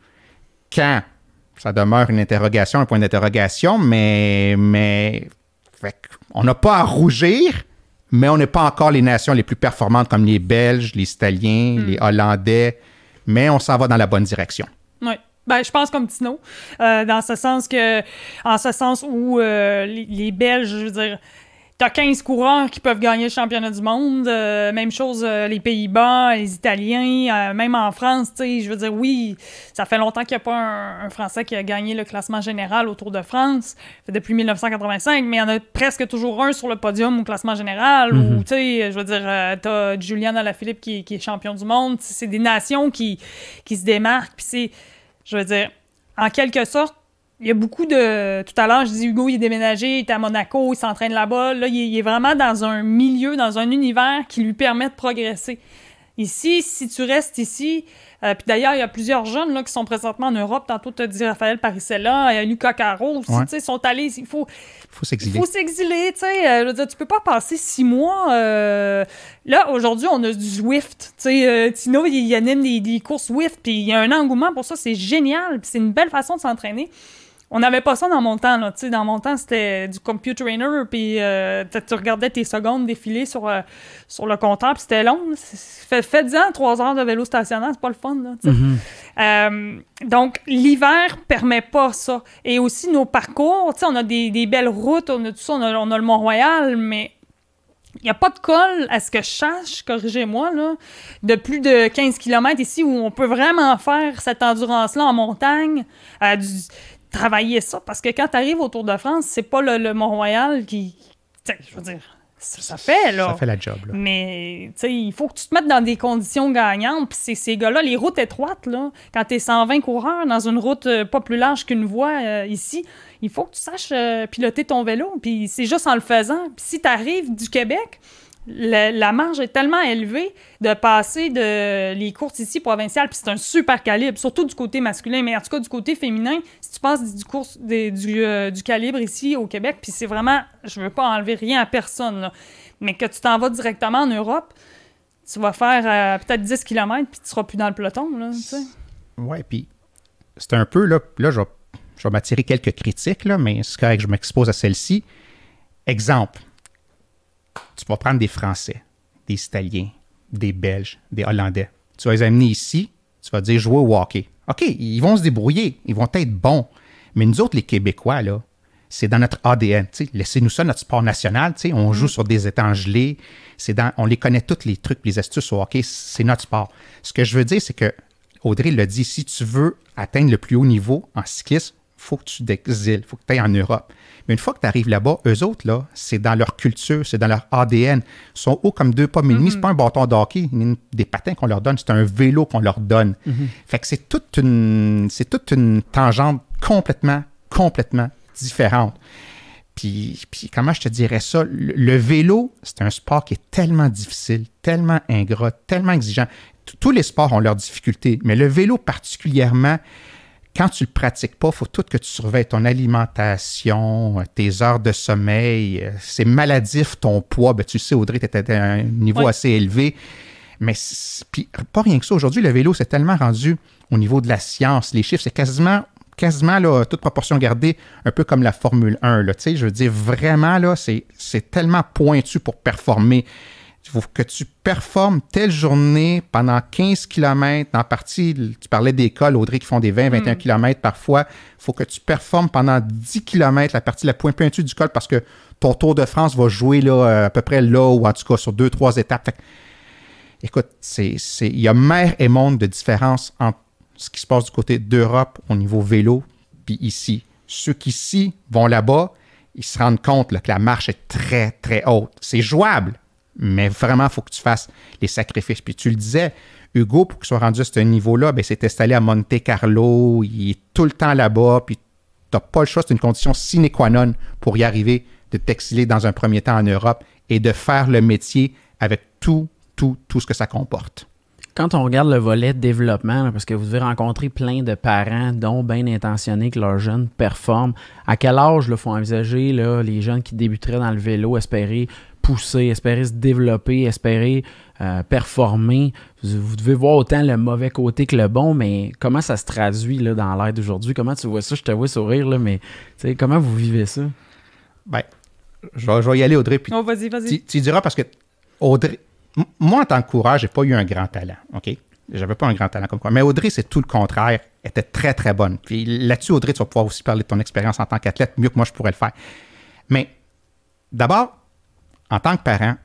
quand ça demeure une interrogation, un point d'interrogation, mais on n'a pas à rougir, mais on n'est pas encore les nations les plus performantes comme les Belges, les Italiens, les Hollandais, mais on s'en va dans la bonne direction. Oui. Ben, je pense comme Tino, en ce sens où les Belges, je veux dire, t'as 15 coureurs qui peuvent gagner le championnat du monde. Même chose, les Pays-Bas, les Italiens, même en France, tu sais, je veux dire, oui, ça fait longtemps qu'il n'y a pas un Français qui a gagné le classement général au Tour de France, depuis 1985, mais il y en a presque toujours un sur le podium au classement général, ou, tu sais, je veux dire, t'as Julian Alaphilippe qui est champion du monde. C'est des nations qui se démarquent, puis c'est, je veux dire, en quelque sorte, il y a beaucoup de... Tout à l'heure, je dis Hugo, il est déménagé, il est à Monaco, il s'entraîne là-bas. Là, il est vraiment dans un milieu, dans un univers qui lui permet de progresser. Ici, si tu restes ici... puis d'ailleurs, il y a plusieurs jeunes là, qui sont présentement en Europe. Tantôt, tu as dit Raphaël Parisella, Lucas Caro aussi, tu sais, sont allés... Il faut s'exiler. Il faut s'exiler, tu sais. Je veux dire, tu peux pas passer 6 mois... Là, aujourd'hui, on a du Zwift. Tu sais, Tino, il anime des courses Zwift, puis il y a un engouement pour ça. C'est génial, puis c'est une belle façon de s'entraîner. On n'avait pas ça dans mon temps, là. Tu sais, dans mon temps, c'était du computer trainer, puis tu regardais tes secondes défiler sur le compteur, puis c'était long. Faites-en 3 heures de vélo stationnaire, c'est pas le fun, là, tu sais. Donc, l'hiver permet pas ça. Et aussi, nos parcours, tu sais, on a des belles routes, on a tout ça, on a le Mont-Royal, mais il n'y a pas de col, à ce que je sache, corrigez-moi, là, de plus de 15 km ici, où on peut vraiment faire cette endurance-là en montagne, travailler ça, parce que quand tu arrives au Tour de France, c'est pas le Mont-Royal qui je veux dire, ça fait, là. Ça fait la job, là. Mais, tu sais, il faut que tu te mettes dans des conditions gagnantes, puis ces gars-là, les routes étroites, là, quand t'es 120 coureurs dans une route pas plus large qu'une voie ici, il faut que tu saches piloter ton vélo, puis c'est juste en le faisant. Puis si t'arrives du Québec, la marge est tellement élevée de passer les courses ici provinciales, puis c'est un super calibre, surtout du côté masculin, mais en tout cas du côté féminin, si tu passes du calibre ici au Québec, puis c'est vraiment, je veux pas enlever rien à personne, là, mais que tu t'en vas directement en Europe, tu vas faire peut-être 10 km, puis tu seras plus dans le peloton, là, tu sais. Ouais, puis c'est un peu, là je vais m'attirer quelques critiques, là, mais c'est correct que je m'expose à celle-ci. Exemple. Tu vas prendre des Français, des Italiens, des Belges, des Hollandais. Tu vas les amener ici, tu vas dire jouer au hockey. OK, ils vont se débrouiller, ils vont être bons. Mais nous autres, les Québécois, là, c'est dans notre ADN. Laissez-nous ça, notre sport national. On joue sur des étangs gelés. On les connaît tous les trucs, les astuces au hockey. C'est notre sport. Ce que je veux dire, c'est que Audrey l'a dit, si tu veux atteindre le plus haut niveau en cyclisme, il faut que tu t'exiles, il faut que tu ailles en Europe. Mais une fois que tu arrives là-bas, eux autres, là, c'est dans leur culture, c'est dans leur ADN. Ils sont hauts comme 2 pommes et demi. C'est pas un bâton de hockey, des patins qu'on leur donne, c'est un vélo qu'on leur donne. Fait que c'est toute une tangente complètement différente. Puis comment je te dirais ça? Le vélo, c'est un sport qui est tellement difficile, tellement ingrat, tellement exigeant. Tous les sports ont leurs difficultés, mais le vélo particulièrement, quand tu ne le pratiques pas, il faut tout que tu surveilles ton alimentation, tes heures de sommeil. C'est maladif, ton poids. Ben, tu sais, Audrey, tu étais à un niveau assez élevé. Mais puis, pas rien que ça. Aujourd'hui, le vélo, c'est tellement rendu au niveau de la science. Les chiffres, c'est quasiment là, toute proportion gardée, un peu comme la Formule 1. Là, je veux dire, vraiment, là, c'est tellement pointu pour performer. Il faut que tu performes telle journée pendant 15 km. En partie, tu parlais d'écoles, Audrey, qui font des 20-21 km parfois. Il faut que tu performes pendant 10 km la partie la pointe pointue du col parce que ton Tour de France va jouer là, à peu près là ou en tout cas sur 2-3 étapes. Fait, écoute, il y a mer et monde de différence entre ce qui se passe du côté d'Europe au niveau vélo puis ici. Ceux qui ici vont là-bas, ils se rendent compte là, que la marche est très, très haute. C'est jouable. Mais vraiment, il faut que tu fasses les sacrifices. Puis tu le disais, Hugo, pour qu'il soit rendu à ce niveau-là, ben, s'est installé à Monte Carlo, il est tout le temps là-bas, puis tu n'as pas le choix, c'est une condition sine qua non pour y arriver, de t'exiler dans un premier temps en Europe et de faire le métier avec tout ce que ça comporte. Quand on regarde le volet de développement, là, parce que vous devez rencontrer plein de parents, dont bien intentionnés, que leurs jeunes performent, à quel âge il faut envisager là, les jeunes qui débuteraient dans le vélo, espérer pousser, espérer se développer, espérer performer. Vous devez voir autant le mauvais côté que le bon, mais comment ça se traduit là, dans l'ère d'aujourd'hui? Comment tu vois ça? Je te vois sourire, là, mais comment vous vivez ça? Ben, je vais y aller, Audrey. Puis vas-y. Tu diras parce que, Audrey, moi, en tant que coureur, j'ai pas eu un grand talent, OK? J'avais pas un grand talent comme quoi. Mais Audrey, c'est tout le contraire. Elle était très, très bonne. Puis là-dessus, Audrey, tu vas pouvoir aussi parler de ton expérience en tant qu'athlète mieux que moi, je pourrais le faire. Mais d'abord, en tant que parent,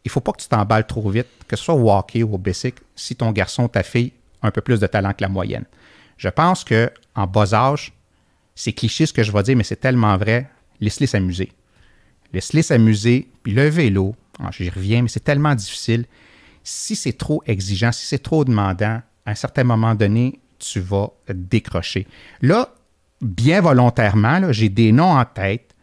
il ne faut pas que tu t'emballes trop vite, que ce soit au hockey ou au bicycle, si ton garçon ou ta fille a un peu plus de talent que la moyenne. Je pense qu'en bas âge, c'est cliché ce que je vais dire, mais c'est tellement vrai, laisse-les s'amuser. Laisse-les s'amuser, puis le vélo, j'y reviens, mais c'est tellement difficile. Si c'est trop exigeant, si c'est trop demandant, à un certain moment donné, tu vas décrocher. Là, bien volontairement, là, j'ai des noms en tête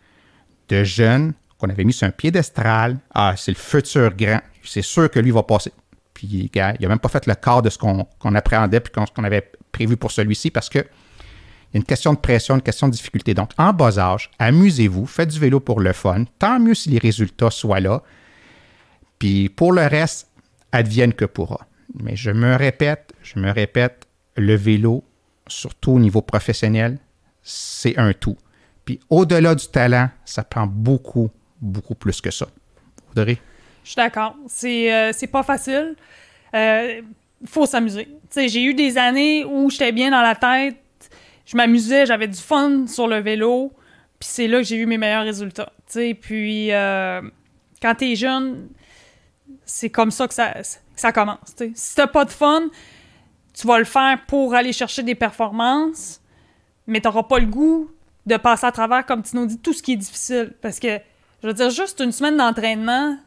de jeunes qu'on avait mis sur un piédestal. Ah, c'est le futur grand. C'est sûr que lui va passer. Puis, gars, il n'a même pas fait le quart de ce qu'on appréhendait puis qu'on avait prévu pour celui-ci parce que il y a une question de pression, une question de difficulté. Donc, en bas âge, amusez-vous, faites du vélo pour le fun. Tant mieux si les résultats soient là. Puis, pour le reste, advienne que pourra. Mais je me répète, le vélo, surtout au niveau professionnel, c'est un tout. Puis au-delà du talent, ça prend beaucoup, beaucoup plus que ça. Audrey? Je suis d'accord. C'est pas facile. Faut s'amuser. J'ai eu des années où j'étais bien dans la tête, je m'amusais, j'avais du fun sur le vélo, puis c'est là que j'ai eu mes meilleurs résultats. Puis quand t'es jeune, c'est comme ça que ça commence. T'sais. Si t'as pas de fun, tu vas le faire pour aller chercher des performances, mais t'auras pas le goût de passer à travers, comme tu nous dis, tout ce qui est difficile. Parce que, je veux dire, juste une semaine d'entraînement,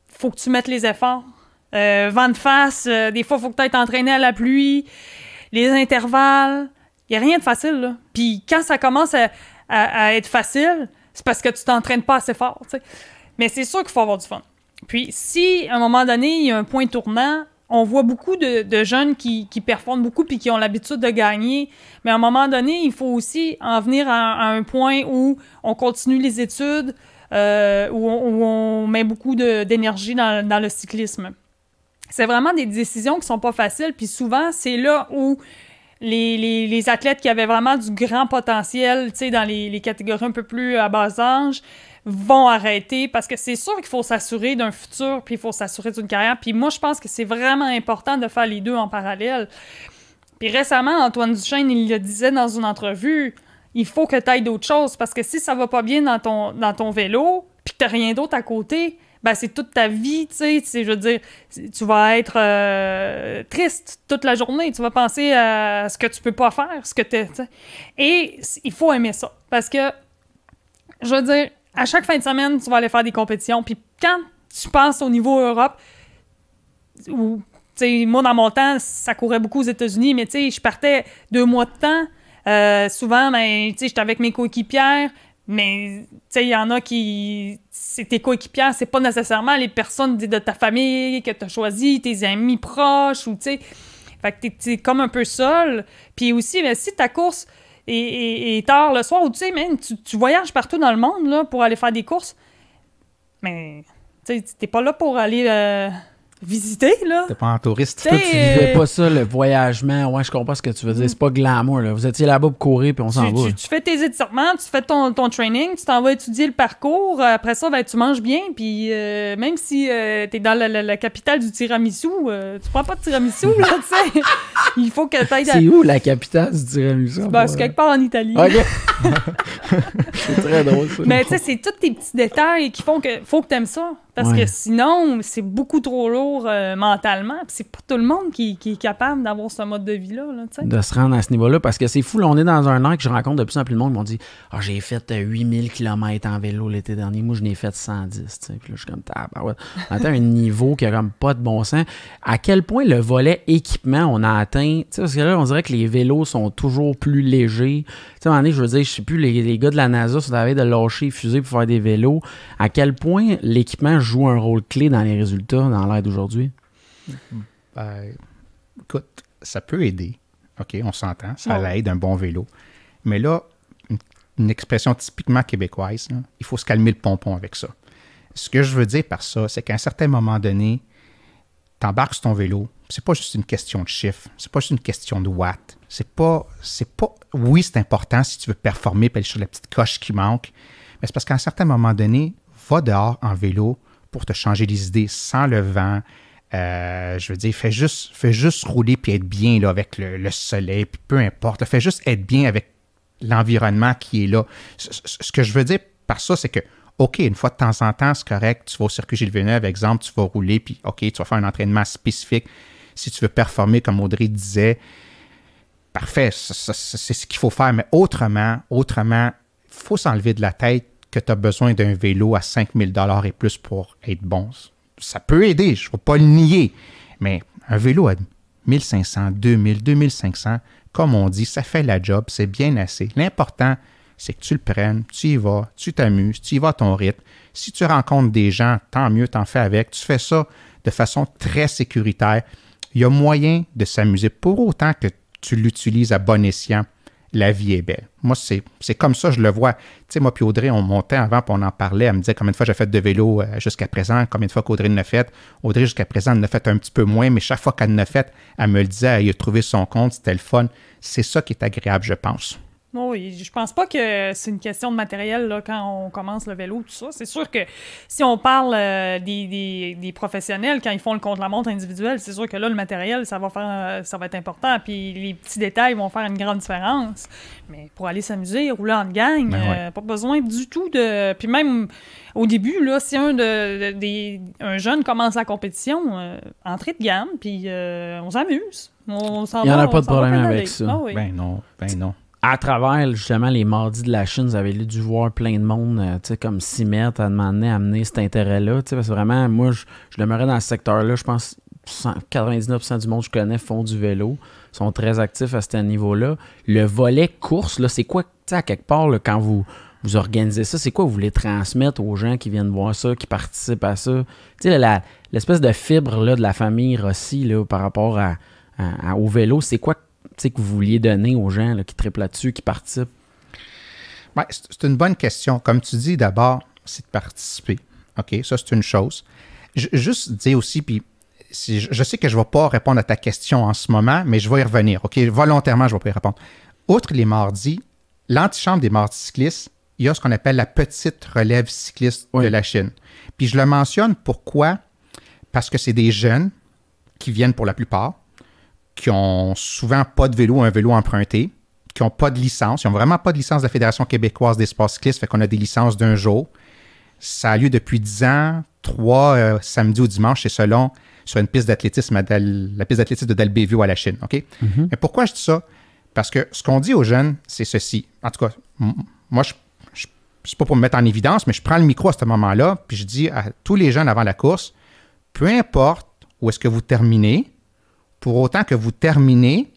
faut que tu mettes les efforts. Vent de face, des fois, il faut que tu aies entraîné à la pluie, les intervalles, il n'y a rien de facile, là. Puis quand ça commence à être facile, c'est parce que tu t'entraînes pas assez fort, t'sais. Mais c'est sûr qu'il faut avoir du fun. Puis si, à un moment donné, il y a un point tournant, on voit beaucoup de jeunes qui performent beaucoup puis qui ont l'habitude de gagner. Mais à un moment donné, il faut aussi en venir à un point où on continue les études, où on met beaucoup d'énergie dans le cyclisme. C'est vraiment des décisions qui sont pas faciles. Puis souvent, c'est là où les athlètes qui avaient vraiment du grand potentiel, tu sais, dans les catégories un peu plus à bas âge, vont arrêter parce que c'est sûr qu'il faut s'assurer d'un futur puis il faut s'assurer d'une carrière. Puis moi, je pense que c'est vraiment important de faire les deux en parallèle. Puis récemment, Antoine Duchesne, il le disait dans une entrevue, il faut que tu ailles d'autres choses parce que si ça va pas bien dans ton vélo puis que t'as rien d'autre à côté, ben c'est toute ta vie, tu sais, je veux dire, tu vas être triste toute la journée, tu vas penser à ce que tu peux pas faire, ce que t'sais. Et il faut aimer ça parce que, je veux dire, à chaque fin de semaine, tu vas aller faire des compétitions. Puis quand tu penses au niveau Europe, où, tu sais, moi, dans mon temps, ça courait beaucoup aux États-Unis, mais tu sais, je partais 2 mois de temps. Souvent, ben, tu sais, j'étais avec mes coéquipières, mais tu sais, il y en a qui... C'est tes coéquipières, c'est pas nécessairement les personnes de ta famille que tu as choisies, tes amis proches, ou tu sais... Fait que t'es comme un peu seul. Puis aussi, ben, si ta course... Et tard le soir, ou tu sais, même, tu voyages partout dans le monde là, pour aller faire des courses. Mais, tu sais, t'es pas là pour aller visiter, là. T'es pas un touriste. Toi, tu vivais pas ça, le voyagement. Ouais, je comprends ce que tu veux dire. C'est pas glamour, là. Vous étiez là-bas pour courir, puis on s'en va. Tu fais tes étirements, tu fais ton training, tu t'en vas étudier le parcours. Après ça, ben, tu manges bien, puis même si t'es dans la capitale du tiramisu, tu prends pas de tiramisu, là, tu sais. Il faut que t'ailles... C'est où la capitale du tiramisu? Ben, c'est quelque part en Italie. OK. C'est très drôle, ça. Mais tu sais, c'est tous tes petits détails qui font que faut que t'aimes ça. Parce que sinon, c'est beaucoup trop lourd mentalement. Puis c'est pas tout le monde qui est capable d'avoir ce mode de vie-là. Là, de se rendre à ce niveau-là. Parce que c'est fou, là, on est dans un an que je rencontre de plus en plus de monde qui m'ont dit « Ah, j'ai fait 8000 km en vélo l'été dernier. Moi, je n'ai fait 110. » Puis là, je suis comme « ouais. » On atteint un niveau qui a comme pas de bon sens. À quel point le volet équipement, on a atteint... Parce que là, on dirait que les vélos sont toujours plus légers. Tu sais, à un moment donné, je veux dire, je sais plus, les gars de la NASA sont arrivés de lâcher les fusées pour faire des vélos. À quel point l'équipement joue un rôle clé dans les résultats dans l'ère d'aujourd'hui? Écoute, ça peut aider. OK, on s'entend. Ça l'aide, un bon vélo. Mais là, une expression typiquement québécoise, là, il faut se calmer le pompon avec ça. Ce que je veux dire par ça, c'est qu'à un certain moment donné, tu embarques sur ton vélo, c'est pas juste une question de chiffres, c'est pas juste une question de watts. Oui, c'est important si tu veux performer et aller sur la petite coche qui manque, mais c'est parce qu'à un certain moment donné, va dehors en vélo pour te changer les idées sans le vent. Je veux dire, fais juste rouler puis être bien là, avec le soleil, puis peu importe. Là, fais juste être bien avec l'environnement qui est là. Ce que je veux dire par ça, c'est que, OK, une fois de temps en temps, c'est correct, tu vas au circuit Gilles Villeneuve, exemple, tu vas rouler, puis OK, tu vas faire un entraînement spécifique. Si tu veux performer, comme Audrey disait, parfait, c'est ce qu'il faut faire. Mais autrement, il faut s'enlever de la tête que tu as besoin d'un vélo à 5 000 $ et plus pour être bon. Ça peut aider, je ne vais pas le nier, mais un vélo à 1500, 2000, 2500, comme on dit, ça fait la job, c'est bien assez. L'important, c'est que tu le prennes, tu y vas, tu t'amuses, tu y vas à ton rythme. Si tu rencontres des gens, tant mieux, t'en fais avec. Tu fais ça de façon très sécuritaire. Il y a moyen de s'amuser pour autant que tu l'utilises à bon escient. La vie est belle. Moi, c'est comme ça, je le vois. Tu sais, moi puis Audrey, on montait avant, puis on en parlait. Elle me disait combien de fois j'ai fait de vélo jusqu'à présent, combien de fois qu'Audrey en a fait. Audrey, jusqu'à présent, elle en a fait un petit peu moins, mais chaque fois qu'elle en a fait, elle me le disait, elle a trouvé son compte, c'était le fun. C'est ça qui est agréable, je pense. Oui, je pense pas que c'est une question de matériel là, quand on commence le vélo, tout ça. C'est sûr que si on parle des professionnels, quand ils font le contre-la-montre individuel, c'est sûr que là, le matériel, ça va être important. Puis les petits détails vont faire une grande différence. Mais pour aller s'amuser, rouler en gang, pas besoin du tout de... Puis même au début, là, si un jeune commence la compétition, entrée de gamme, puis on s'amuse. Il n'y en a pas de problème avec ça. Ah, oui. Ben non. À travers, justement, les mardis de la Chine, vous avez dû voir plein de monde, comme s'y mettre, à amener cet intérêt-là. Parce que vraiment, moi, je demeurais dans ce secteur-là. Je pense que 99% du monde que je connais font du vélo, sont très actifs à ce niveau-là. Le volet course, là, c'est quoi, à quelque part, là, quand vous organisez ça, c'est quoi vous voulez transmettre aux gens qui viennent voir ça, qui participent à ça? Tu sais, l'espèce de fibre là, de la famille Rossi là, par rapport au vélo, c'est quoi que vous vouliez donner aux gens là, qui trippent là-dessus, qui participent? Ben, c'est une bonne question. Comme tu dis, d'abord, c'est de participer. OK? Ça, c'est une chose. Juste dire aussi, puis je sais que je ne vais pas répondre à ta question en ce moment, mais je vais y revenir. OK? Volontairement, je ne vais pas y répondre. Outre les mardis, l'antichambre des mardis cyclistes, il y a ce qu'on appelle la petite relève cycliste de la Chine. Puis je le mentionne, pourquoi? Parce que c'est des jeunes qui viennent pour la plupart, qui ont souvent pas de vélo, un vélo emprunté, qui n'ont pas de licence. Ils n'ont vraiment pas de licence de la Fédération québécoise des sports cyclistes, fait qu'on a des licences d'un jour. Ça a lieu depuis 10 ans, 3 samedis ou dimanche, c'est selon, sur une piste d'athlétisme, la piste d'athlétisme de Dalbéview à la Chine. OK? Mm-hmm. Mais pourquoi je dis ça? Parce que ce qu'on dit aux jeunes, c'est ceci. En tout cas, moi, c'est pas pour me mettre en évidence, mais je prends le micro à ce moment-là, puis je dis à tous les jeunes avant la course, peu importe où est-ce que vous terminez, pour autant que vous terminez,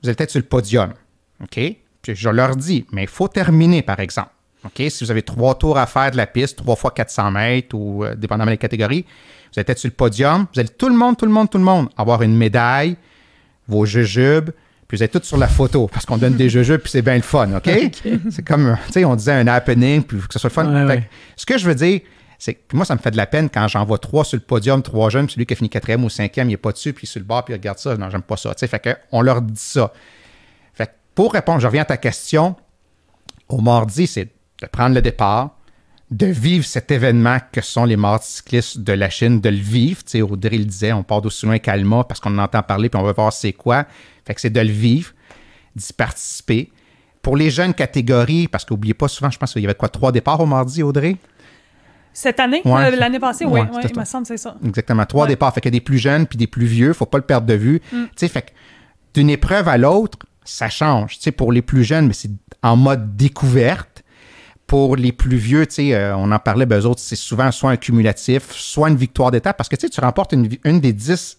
vous allez être sur le podium. OK? Puis je leur dis, mais il faut terminer, par exemple. OK? Si vous avez 3 tours à faire de la piste, 3 fois 400 mètres, ou dépendamment des catégories, vous allez être sur le podium. Vous allez tout le monde avoir une médaille, vos jujubes, puis vous êtes tous sur la photo, parce qu'on donne des jujubes, puis c'est bien le fun. OK? C'est comme, tu sais, on disait un happening, puis que ce soit le fun. Ouais. Ce que je veux dire, c'est que moi, ça me fait de la peine quand j'en vois 3 sur le podium, 3 jeunes, puis celui qui a fini 4e ou 5e, il n'est pas dessus, puis sur le bord, puis il regarde ça. Non, j'aime pas ça. Fait que on leur dit ça. Fait que pour répondre, je reviens à ta question. Au mardi, c'est de prendre le départ, de vivre cet événement que sont les mardis cyclistes de la Chine, de le vivre. Tu sais, Audrey le disait, on part d'aussi loin qu'Alma parce qu'on en entend parler, puis on va voir c'est quoi. Fait que c'est de le vivre, d'y participer. Pour les jeunes catégories, parce qu'oubliez pas, souvent, je pense qu'il y avait 3 départs au mardi, Audrey? Cette année? Ouais. L'année passée, oui, il me semble que c'est ça. Exactement. 3 départs. Fait qu'il y a des plus jeunes puis des plus vieux. Faut pas le perdre de vue. Tu sais, fait que d'une épreuve à l'autre, ça change. Tu sais, pour les plus jeunes, mais c'est en mode découverte. Pour les plus vieux, tu sais, on en parlait, eux autres, c'est souvent soit un cumulatif, soit une victoire d'étape. Parce que, tu sais, tu remportes une des 10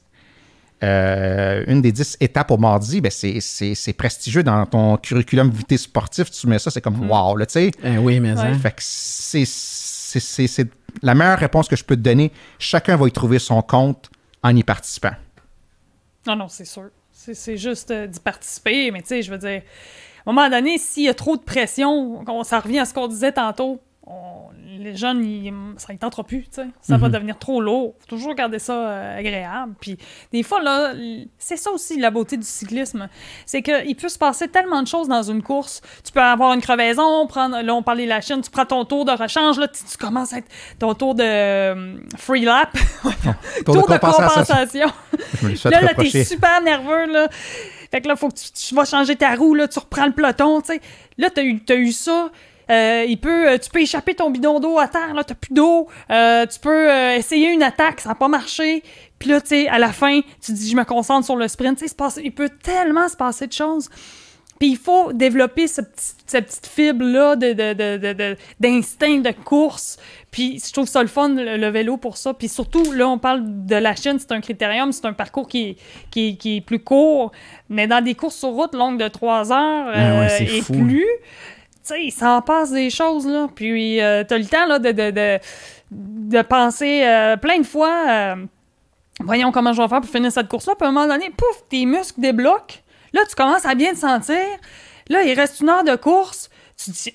étapes au mardi, ben c'est prestigieux dans ton curriculum vitae sportif. Tu mets ça, c'est comme wow, là, tu sais. Oui, mais ça. Fait que c'est la meilleure réponse que je peux te donner. Chacun va y trouver son compte en y participant. Non, c'est sûr. C'est juste d'y participer, mais tu sais, je veux dire, à un moment donné, s'il y a trop de pression, ça revient à ce qu'on disait tantôt, les jeunes, ça ne tentera plus, tu sais. Ça va devenir trop lourd. Faut toujours garder ça agréable. Puis des fois, là, c'est ça aussi la beauté du cyclisme. C'est qu'il peut se passer tellement de choses dans une course. Tu peux avoir une crevaison, là, on parlait de la Chine, tu prends ton tour de rechange, là, tu commences à être ton tour de free lap. Tour de compensation. Là, t'es super nerveux, là. Fait que là, faut que tu vas changer ta roue, là, tu reprends le peloton, tu sais. Là, t'as eu ça. Tu peux échapper ton bidon d'eau à terre, là, t'as plus d'eau. Tu peux essayer une attaque, ça n'a pas marché. Puis là, tu sais, à la fin, tu dis, je me concentre sur le sprint. Tu sais, il peut tellement se passer de choses. Puis il faut développer cette petite fibre-là d'instinct de course. Puis je trouve ça le fun, le vélo, pour ça. Puis surtout, là, on parle de la Chine, c'est un critérium, c'est un parcours qui est plus court. Mais dans des courses sur route longues de 3 heures et fou. Plus... Tu sais, il s'en passe des choses, là. Puis, t'as le temps, là, de penser plein de fois, voyons comment je vais faire pour finir cette course-là. Puis, à un moment donné, pouf, tes muscles débloquent. Là, tu commences à bien te sentir. Là, il reste 1 heure de course. Tu te dis,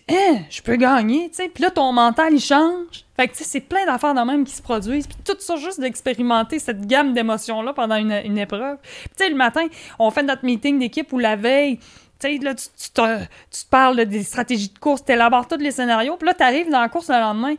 je peux gagner, tu sais. Puis là, ton mental, il change. Fait que, tu sais, c'est plein d'affaires de même qui se produisent. Puis tout ça, juste d'expérimenter cette gamme d'émotions-là pendant une épreuve. Puis, tu sais, le matin, on fait notre meeting d'équipe ou la veille. Tu sais, là, tu te parles des stratégies de course, tu élabores tous les scénarios, puis là, tu arrives dans la course le lendemain.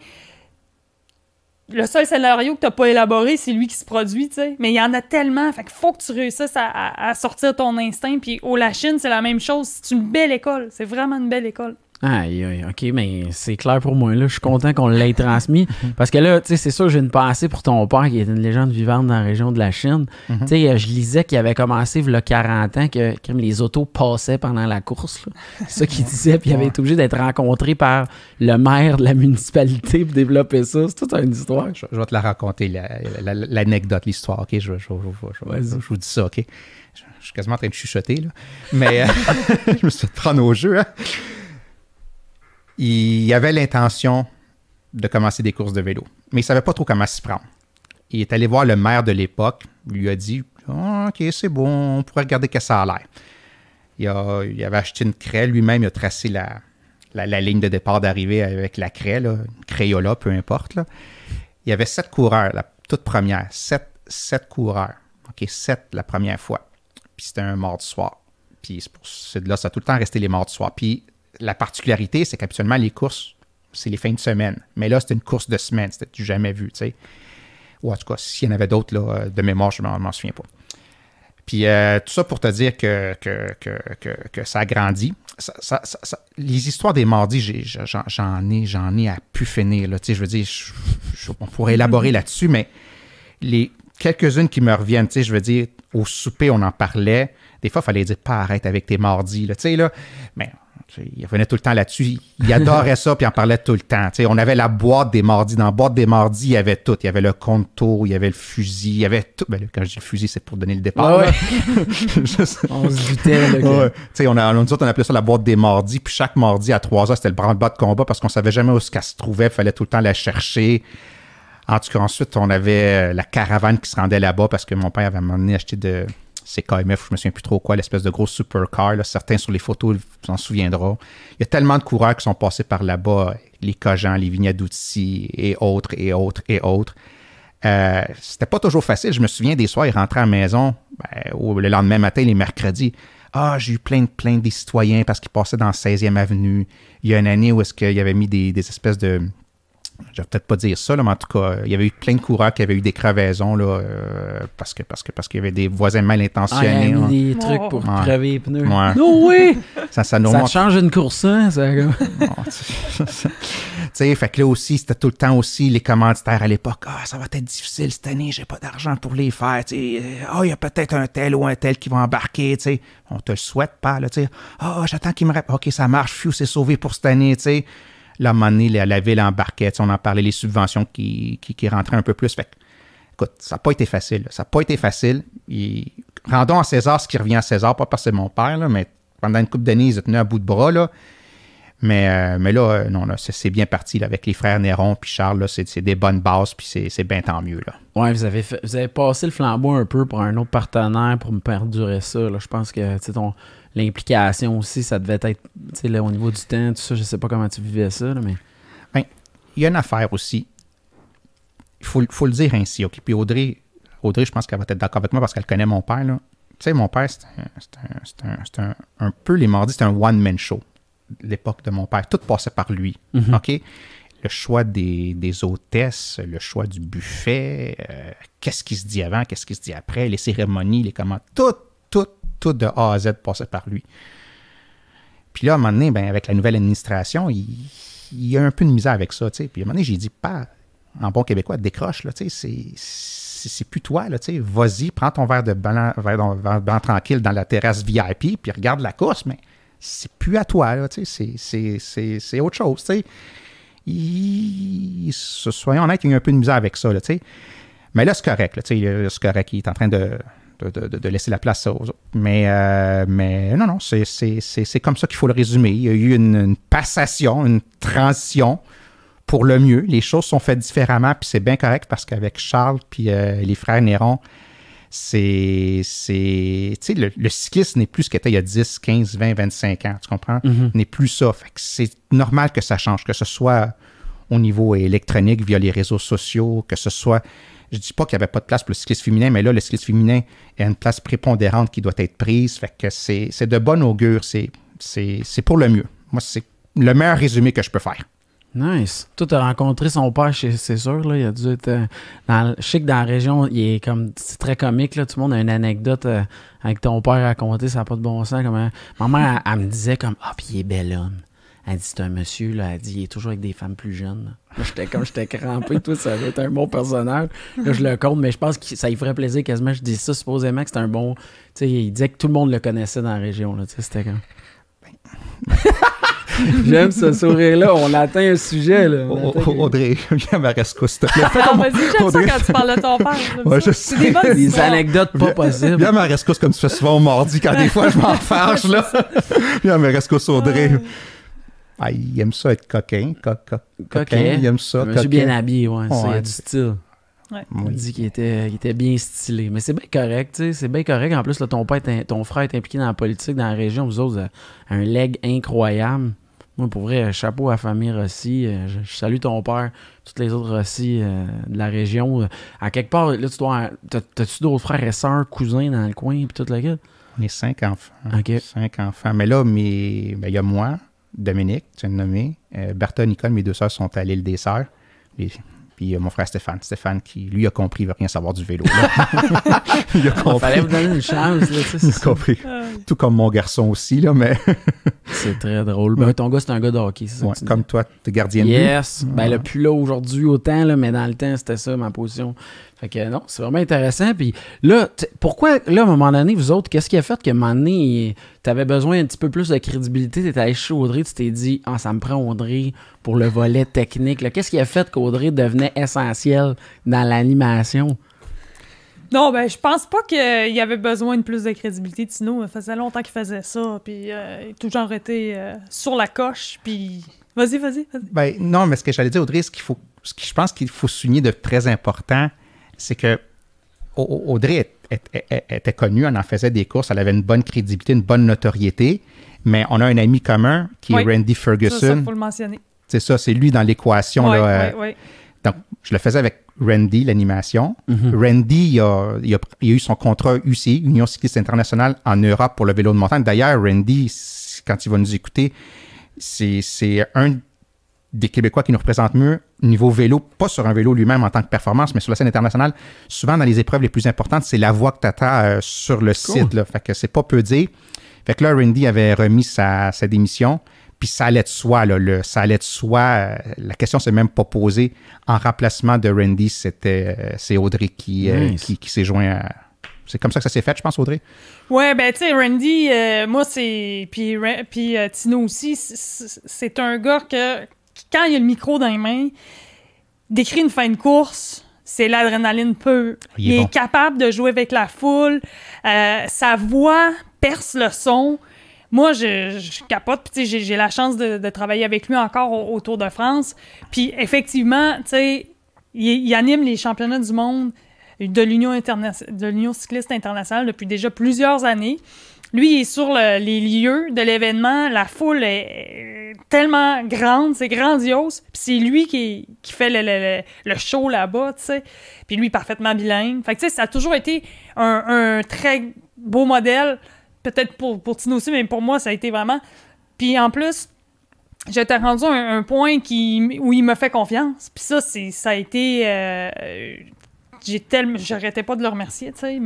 Le seul scénario que tu n'as pas élaboré, c'est lui qui se produit, tu sais. Mais il y en a tellement, fait qu'il faut que tu réussisses à sortir ton instinct. Puis la Chine, c'est la même chose. C'est une belle école. C'est vraiment une belle école. Aïe, OK, mais c'est clair pour moi. Là, je suis content qu'on l'ait transmis. Parce que là, tu sais, c'est sûr, j'ai une pensée pour ton père qui est une légende vivante dans la région de la Chine. Tu sais, je lisais qu'il avait commencé il y a 40 ans que les autos passaient pendant la course. C'est ça qu'il disait. Puis il avait été obligé d'être rencontré par le maire de la municipalité pour développer ça. C'est toute une histoire. Je vais te la raconter, l'anecdote, l'histoire. OK, je vous dis ça, OK? Je suis quasiment en train de chuchoter, là. Mais je me suis fait prendre au jeu, hein? Il avait l'intention de commencer des courses de vélo, mais il ne savait pas trop comment s'y prendre. Il est allé voir le maire de l'époque, il lui a dit « OK, c'est bon, on pourrait regarder que ça a l'air. » Il avait acheté une craie, lui-même il a tracé la ligne de départ d'arrivée avec la craie, là, une Crayola, peu importe. Là. Il y avait 7 coureurs, la toute première, 7 coureurs. OK, 7 la première fois. Puis c'était un mardi soir. Puis c'est de là, ça a tout le temps resté les mardis soirs. Puis la particularité, c'est qu'habituellement, les courses, c'est les fins de semaine. Mais là, c'était une course de semaine. C'était du jamais vu, tu sais. Ou en tout cas, s'il y en avait d'autres, là, de mémoire, je ne m'en souviens pas. Puis tout ça pour te dire que ça a grandi. Les histoires des mardis, j'en ai à pu finir. Là. Tu sais, je veux dire, on pourrait élaborer là-dessus, mais quelques-unes qui me reviennent, tu sais, je veux dire, au souper, on en parlait. Des fois, il fallait dire, pas arrête avec tes mardis, là, tu sais, là. Mais il revenait tout le temps là-dessus. Il adorait ça, puis il en parlait tout le temps. Tu sais, on avait la boîte des mardis. Dans la boîte des mardis, il y avait tout. Il y avait le contour, il y avait le fusil, il y avait tout. Ben, quand je dis le fusil, c'est pour donner le départ. Ouais. On se doutait. Là, ouais. Tu sais, on appelait ça la boîte des mardis. Puis chaque mardi, à 3 heures, c'était le branle-bas de combat parce qu'on savait jamais où qu'elle se trouvait. Il fallait tout le temps la chercher. En tout cas, ensuite, on avait la caravane qui se rendait là-bas parce que mon père avait amené acheter c'est KMF, je me souviens plus trop quoi, l'espèce de gros supercar. Là. Certains sur les photos s'en souviendront. Il y a tellement de coureurs qui sont passés par là-bas, les Cogent, les Vignadouti et autres, et autres, et autres. C'était pas toujours facile. Je me souviens des soirs, ils rentraient à la maison le lendemain matin, les mercredis. Ah, j'ai eu plein des citoyens parce qu'ils passaient dans la 16e avenue. Il y a une année où est-ce qu'il y avait mis des espèces de... Je vais peut-être pas dire ça, là, mais en tout cas, il y avait eu plein de coureurs qui avaient eu des crevaisons là, parce qu'il y avait des voisins mal intentionnés. Il y a mis des trucs pour crever les pneus. Ouais. No way! Ça change une course, hein? Tu sais, fait que là aussi, c'était tout le temps aussi les commanditaires à l'époque. Ah, ça va être difficile cette année, j'ai pas d'argent pour les faire. Il y a peut-être un tel ou un tel qui va embarquer. T'sais. On te le souhaite pas. Là, j'attends qu'il me répète. OK, ça marche. Phew, c'est sauvé pour cette année. T'sais. Là, à un moment donné, la ville embarquait, on en parlait, les subventions qui rentraient un peu plus. Fait que, écoute, ça n'a pas été facile. Là. Ça n'a pas été facile. Rendons à César ce qui revient à César, pas parce que c'est mon père, là, mais pendant une couple d'années, ils ont tenu à bout de bras. Là. Mais là, non, là, c'est bien parti là, avec les frères Néron puis Charles. Là, c'est des bonnes bases, puis c'est bien tant mieux. Là. Ouais, vous avez passé le flambeau un peu pour un autre partenaire pour me perdurer ça. Là. Je pense que l'implication aussi, ça devait être là, au niveau du temps, tout ça. Je sais pas comment tu vivais ça, là, mais... Ben, il y a une affaire aussi. Il faut le dire ainsi, OK? Puis Audrey, je pense qu'elle va être d'accord avec moi parce qu'elle connaît mon père, là. Tu sais, mon père, c'était un peu les mardis, c'était un one-man show. L'époque de mon père. Tout passait par lui, OK? Le choix des hôtesses, le choix du buffet, qu'est-ce qui se dit avant, qu'est-ce qui se dit après, les cérémonies, les commandes, tout de A à Z passait par lui. Puis là, à un moment donné, ben, avec la nouvelle administration, il y a un peu de misère avec ça, tu sais. Puis à un moment donné, j'ai dit, pas en bon québécois, décroche, là, tu sais, c'est plus toi, là, tu sais, vas-y, prends ton verre de blanc tranquille dans la terrasse VIP, puis regarde la course, mais c'est plus à toi, là, tu sais, c'est autre chose, tu sais. Soyons honnêtes, il y a eu un peu de misère avec ça, là, tu sais. Mais là, c'est correct, là, tu sais, c'est correct, il est en train de laisser la place aux autres. Mais non, c'est comme ça qu'il faut le résumer. Il y a eu une passation, une transition pour le mieux. Les choses sont faites différemment, puis c'est bien correct parce qu'avec Charles puis les frères Néron, tu sais, le cyclisme n'est plus ce qu'il était il y a 10, 15, 20, 25 ans, tu comprends? N'est plus ça. Fait que c'est normal que ça change, que ce soit au niveau électronique, via les réseaux sociaux, que ce soit... Je ne dis pas qu'il n'y avait pas de place pour le cyclisme féminin, mais là, le cyclisme féminin a une place prépondérante qui doit être prise. Fait que c'est de bon augure. C'est pour le mieux. Moi, c'est le meilleur résumé que je peux faire. Nice. Toi, tu as rencontré son père, c'est sûr. Là, il a dû être. Je sais que dans la région, c'est très comique. Là, tout le monde a une anecdote avec ton père à raconter. Ça n'a pas de bon sens. Ma mère, elle me disait comme ah, puis il est bel homme. Elle dit c'est un monsieur, là, elle dit il est toujours avec des femmes plus jeunes. Là, j'étais crampé, tout ça va être un bon personnage. Là, je le compte, mais je pense que ça lui ferait plaisir quasiment. Je dis ça supposément que c'était un bon. Tu sais, il disait que tout le monde le connaissait dans la région. Là, tu sais, c'était comme. J'aime ce sourire-là. On atteint un sujet, là. Audrey, viens à ma rescousse, s'il te plaît. Vas-y, j'aime ça quand tu parles de ton père. Ouais, c'est des bonnes des histoires. anecdotes pas possibles. Viens à ma rescousse comme tu fais souvent au mardi, quand des fois je m'en fâche, là. Viens à ma rescousse, Audrey. Ah, il aime ça être coquin. Coquin, il aime ça. Monsieur bien habillé, ouais. Il a du style. Ouais. On dit qu'il était bien stylé. Mais c'est bien correct, tu sais. C'est bien correct. En plus, là, ton frère est impliqué dans la politique, dans la région. Vous autres, un leg incroyable. Moi, pour vrai, chapeau à la famille Rossi. Je salue ton père, toutes les autres Rossi de la région. À quelque part, là, t'as-tu d'autres frères et sœurs, cousins dans le coin, puis toute la gueule? On est 5 enfants. OK. 5 enfants. Mais là, il y a moi, Dominique, tu viens de nommer. Bertha, Nicole, mes 2 sœurs sont à l'île des Sœurs. Puis mon frère Stéphane. Stéphane qui, lui, a compris, il ne veut rien savoir du vélo. Il a compris. Il fallait vous donner une chance. Là, il a compris. Tout comme mon garçon aussi, là, mais... C'est très drôle. Ben, ton gars, c'est un gars de hockey, c'est ça? Ouais, comme toi, tu es gardien de but. Yes. Ben, là, plus là aujourd'hui autant, là, mais dans le temps, c'était ça ma position. Fait que non, c'est vraiment intéressant. Puis là, pourquoi, là, à un moment donné, vous autres, qu'est-ce qui a fait qu'à un moment donné, tu avais besoin un petit peu plus de crédibilité? Tu étais allé chez Audrey, tu t'es dit, ah, ça me prend Audrey pour le volet technique. Là. Qu'est-ce qui a fait qu'Audrey devenait essentielle dans l'animation? Non, ben je pense pas qu'il y avait besoin de plus de crédibilité. Tino, ça faisait longtemps qu'il faisait ça, puis il a toujours été sur la coche, puis... Vas-y. Ben non, mais ce que j'allais dire, Audrey, ce que je pense qu'il faut souligner de très important, c'est que Audrey était connue, elle en faisait des courses, elle avait une bonne crédibilité, une bonne notoriété, mais on a un ami commun qui est Randy Ferguson. Ça, faut le mentionner. C'est ça, c'est lui dans l'équation. Oui. Donc, je le faisais avec Randy, l'animation. Randy, il a eu son contrat UCI, Union cycliste internationale, en Europe pour le vélo de montagne. D'ailleurs, Randy, quand il va nous écouter, c'est un des Québécois qui nous représente mieux niveau vélo, pas sur un vélo lui-même en tant que performance, mais sur la scène internationale. Souvent, dans les épreuves les plus importantes, c'est la voix que tu attends sur le site. Là. Fait que c'est pas peu dire. Fait que là, Randy avait remis sa démission. Puis ça allait de soi, là, ça allait de soi. La question s'est même pas posée. En remplacement de Randy, c'est Audrey qui s'est joint à... C'est comme ça que ça s'est fait, je pense, Audrey? Ouais, ben tu sais, Randy, moi, c'est... Puis Tino aussi, c'est un gars que, quand il a le micro dans les mains, décrit une fin de course, c'est l'adrénaline pure. Il est capable de jouer avec la foule. Sa voix perce le son. Moi, je capote, puis j'ai la chance de travailler avec lui encore au Tour de France. Puis effectivement, tu sais, il anime les championnats du monde de l'Union cycliste internationale depuis déjà plusieurs années. Lui, il est sur les lieux de l'événement. La foule est tellement grande, c'est grandiose. Puis c'est lui qui fait le show là-bas, tu sais. Puis lui, parfaitement bilingue. Fait que, tu sais, ça a toujours été un très beau modèle. Peut-être pour Tino aussi, mais pour moi, ça a été vraiment... Puis en plus, j'étais rendu à un point où il me fait confiance. Puis ça a été... J'arrêtais pas de le remercier, tu sais.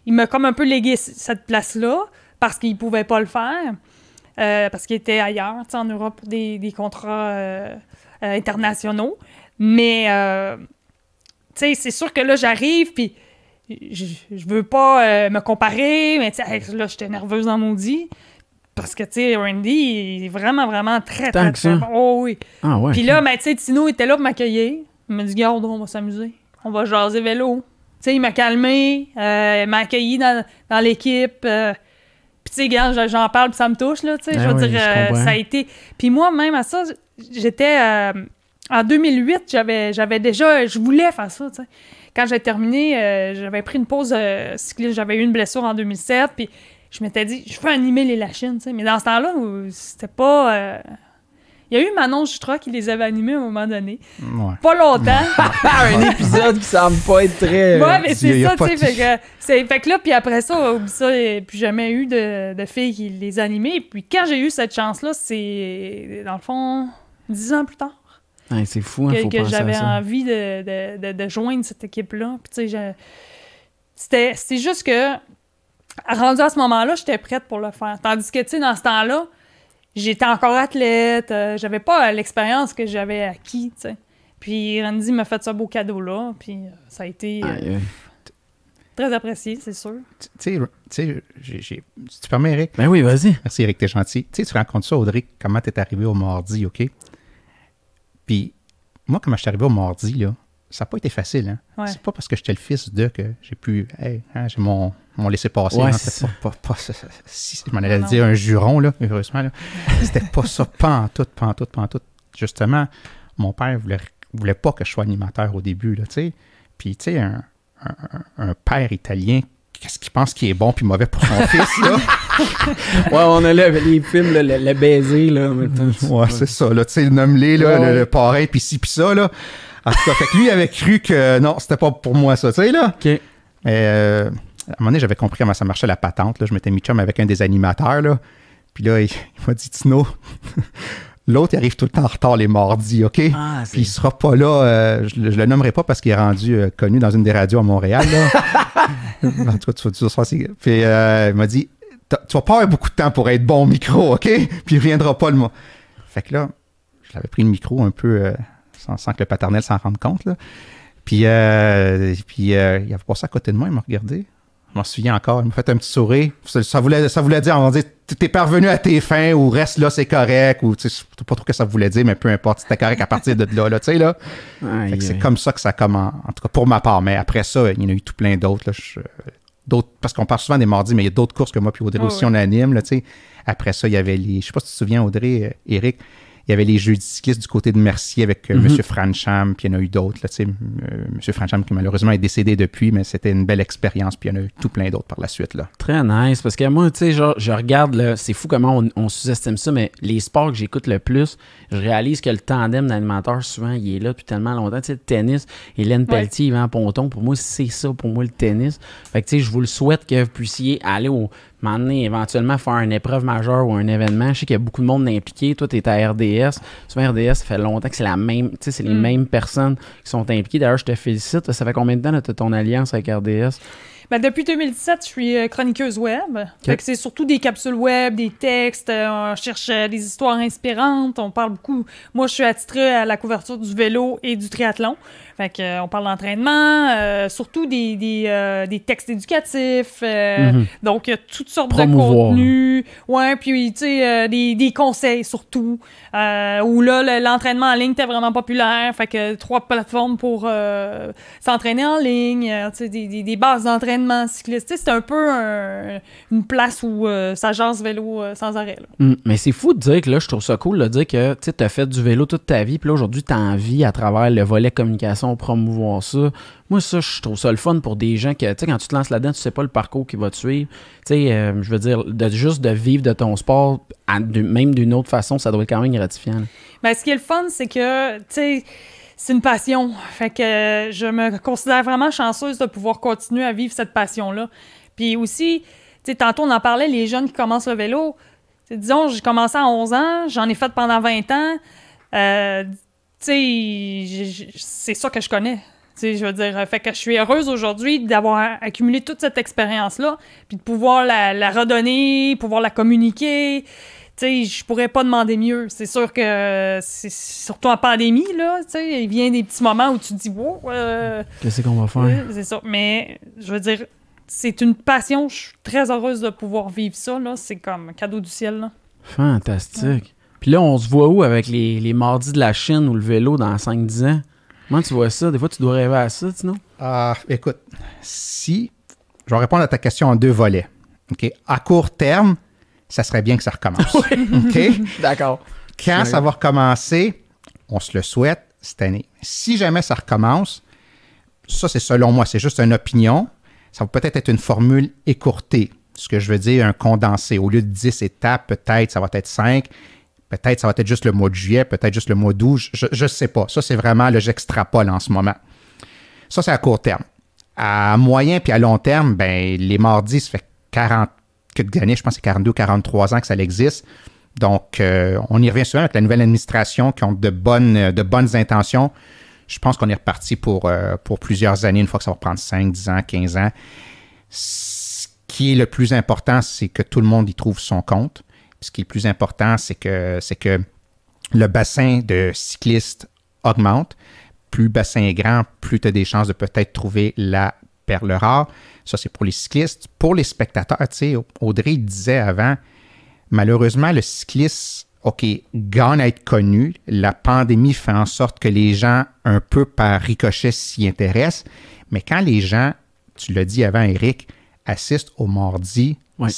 Il m'a comme un peu légué cette place-là parce qu'il pouvait pas le faire, parce qu'il était ailleurs, tu sais, en Europe pour des contrats internationaux. Mais, tu sais, c'est sûr que là, j'arrive, puis je veux pas me comparer, mais tu sais, là, j'étais nerveuse en maudit. Parce que, tu sais, Randy, il est vraiment, vraiment très, très, très bon. Oh oui. Ah ouais. Puis là, ben, tu sais, Tino était là pour m'accueillir. Il m'a dit, garde, on va s'amuser. On va jaser vélo. Tu sais, il m'a calmé, il m'a accueilli dans l'équipe. Puis, tu sais, regarde, j'en parle, puis ça me touche, là, tu sais. Je veux dire, ça a été... Puis moi, même à ça, j'étais... en 2008, j'avais déjà... Je voulais faire ça, tu sais. Quand j'ai terminé, j'avais pris une pause cycliste. J'avais eu une blessure en 2007, puis je m'étais dit, je veux animer les Lachines, tu sais. Mais dans ce temps-là, c'était pas... Il y a eu Manon Jutra qui les avait animés à un moment donné. Ouais. Pas longtemps. Un épisode qui semble pas être très... Ouais, mais c'est ça, tu sais. Fait que là, puis après ça, oublie ça, plus jamais eu de filles qui les animaient. Puis quand j'ai eu cette chance-là, c'est, dans le fond, 10 ans plus tard. Ouais, c'est fou, hein, que j'avais envie de joindre cette équipe-là. Puis tu sais, c'était juste que, rendu à ce moment-là, j'étais prête pour le faire. Tandis que, tu sais, dans ce temps-là, j'étais encore athlète, j'avais pas l'expérience que j'avais acquis, tu sais. Puis Randy m'a fait ce beau cadeau-là, puis ça a été très apprécié, c'est sûr. Tu sais, tu permets, Eric? Ben oui, vas-y. Merci, Eric, t'es gentil. Tu sais, tu racontes ça, Audrey, comment t'es arrivé au mardi, OK? Puis moi, comment je suis arrivé au mardi, là, ça n'a pas été facile, hein? Ouais. C'est pas parce que j'étais le fils de que j'ai pu... j'ai mon laissé-passer. Ouais, hein, c'était pas si je m'en allais dire un juron, là, heureusement. Là. C'était pas ça, pas en tout. Justement, mon père voulait pas que je sois animateur au début, là, tu sais. Puis, tu sais, un père italien, qu'est-ce qu'il pense qui est bon puis mauvais pour son fils, là? Ouais, on a les films, le baiser, là. Ouais, c'est ça, là, tu sais, nomme-les, là, ouais. le pareil, puis ci, puis ça, là. En tout cas, fait que lui avait cru que non, c'était pas pour moi, ça, tu sais, là. OK. Mais à un moment donné, j'avais compris comment ça marchait la patente, là. Je m'étais mis chum avec un des animateurs, là. Puis là, il m'a dit, Tino, l'autre, il arrive tout le temps en retard les mardis, OK? Ah, puis il sera pas là, je le nommerai pas parce qu'il est rendu connu dans une des radios à Montréal, là. En tout cas, tu vas ça. Puis il m'a dit, tu vas pas avoir beaucoup de temps pour être bon au micro, OK? Puis il reviendra pas le mois. Fait que là, je l'avais pris le micro un peu... sans que le paternel s'en rende compte, là. Puis il avait passé à côté de moi, il m'a regardé. Je m'en souviens encore, il m'a fait un petit sourire. Ça voulait dire, on va dire, t'es parvenu à tes fins, ou reste là, c'est correct, ou tu sais, pas trop ce que ça voulait dire, mais peu importe, c'était correct à partir de là, tu sais, là. Fait que c'est comme ça que ça commence, en tout cas pour ma part. Mais après ça, il y en a eu tout plein d'autres, là. Parce qu'on parle souvent des mardis, mais il y a d'autres courses que moi puis Audrey aussi, on anime, là, tu sais. Après ça, il y avait je sais pas si tu te souviens, Audrey, Eric, il y avait les jeudis cyclistes du côté de Mercier avec M. Francham, puis il y en a eu d'autres. Là, M. Francham qui malheureusement est décédé depuis, mais c'était une belle expérience, puis il y en a eu tout plein d'autres par la suite. Là. Très nice, parce que moi, tu sais, genre, je regarde, là, c'est fou comment on sous-estime ça, mais les sports que j'écoute le plus, je réalise que le tandem d'animateurs, souvent, il est là depuis tellement longtemps. Tu sais, le tennis, Hélène Pelletier, Yvan Ponton, pour moi, c'est ça, pour moi, le tennis. Fait que, tu sais, je vous le souhaite que vous puissiez aller m'emmener éventuellement faire une épreuve majeure ou un événement. Je sais qu'il y a beaucoup de monde impliqué. Toi, tu es à RDS. Souvent, RDS, ça fait longtemps que c'est la même, tu sais, c'est les mêmes personnes qui sont impliquées. D'ailleurs, je te félicite. Ça fait combien de temps tu as ton alliance avec RDS? Ben, depuis 2017, je suis chroniqueuse web. Okay. Fait que c'est surtout des capsules web, des textes. On cherche des histoires inspirantes. On parle beaucoup. Moi, je suis attitrée à la couverture du vélo et du triathlon. Fait que on parle d'entraînement, surtout des textes éducatifs. Donc, toutes sortes de contenus. Ouais, puis, tu sais, des conseils surtout. Où là, l'entraînement en ligne était vraiment populaire. Fait que 3 plateformes pour s'entraîner en ligne. Tu sais, des bases d'entraînement cycliste. Tu sais, c'est un peu une place où ça jase vélo sans arrêt. Mais c'est fou de dire que là, je trouve ça cool de dire que tu as fait du vélo toute ta vie. Puis là, aujourd'hui, tu as envie, à travers le volet communication façon promouvoir ça. Moi, ça, je trouve ça le fun pour des gens que, tu sais, quand tu te lances là-dedans, tu sais pas le parcours qui va te suivre. Tu sais, je veux dire, juste de vivre de ton sport, même d'une autre façon, ça doit être quand même gratifiant. Ben, ce qui est le fun, c'est que, tu sais, c'est une passion. Fait que je me considère vraiment chanceuse de pouvoir continuer à vivre cette passion-là. Puis aussi, tu sais, tantôt, on en parlait, les jeunes qui commencent le vélo. T'sais, disons, j'ai commencé à 11 ans, j'en ai fait pendant 20 ans. Tu sais, c'est ça que je connais. Tu sais, je veux dire, fait que je suis heureuse aujourd'hui d'avoir accumulé toute cette expérience-là, puis de pouvoir la redonner, pouvoir la communiquer. Tu sais, je pourrais pas demander mieux. C'est sûr que, surtout en pandémie, là, tu sais, il vient des petits moments où tu te dis, wow, qu'est-ce qu'on va faire? C'est ça. Mais, je veux dire, c'est une passion. Je suis très heureuse de pouvoir vivre ça, là. C'est comme un cadeau du ciel, là. Fantastique. Ouais. Puis là, on se voit où avec les mardis de la Chine ou le vélo dans 5-10 ans? Comment tu vois ça? Des fois, tu dois rêver à ça, sinon? Écoute, je vais répondre à ta question en 2 volets. OK? À court terme, ça serait bien que ça recommence. OK? D'accord. Quand ça va recommencer, on se le souhaite cette année. Si jamais ça recommence, ça, c'est selon moi, c'est juste une opinion. Ça va peut-être être une formule écourtée. Ce que je veux dire, un condensé. Au lieu de 10 étapes, peut-être ça va être 5. Peut-être ça va être juste le mois de juillet, peut-être juste le mois d'août. Je ne sais pas. Ça, c'est vraiment, là, j'extrapole en ce moment. Ça, c'est à court terme. À moyen puis à long terme, ben les mardis, ça fait 40 quelques années, je pense que c'est 42 43 ans que ça existe. Donc, on y revient souvent avec la nouvelle administration qui ont de bonnes intentions. Je pense qu'on est reparti pour plusieurs années, une fois que ça va prendre 5, 10 ans, 15 ans. Ce qui est le plus important, c'est que tout le monde y trouve son compte. Ce qui est le plus important, c'est que le bassin de cyclistes augmente. Plus le bassin est grand, plus tu as des chances de peut-être trouver la perle rare. Ça, c'est pour les cyclistes. Pour les spectateurs, tu sais, Audrey disait avant, malheureusement, le cycliste, OK, gagne à être connu. La pandémie fait en sorte que les gens, un peu par ricochet, s'y intéressent. Mais quand les gens, tu l'as dit avant, Éric, assistent au mardi, ouais.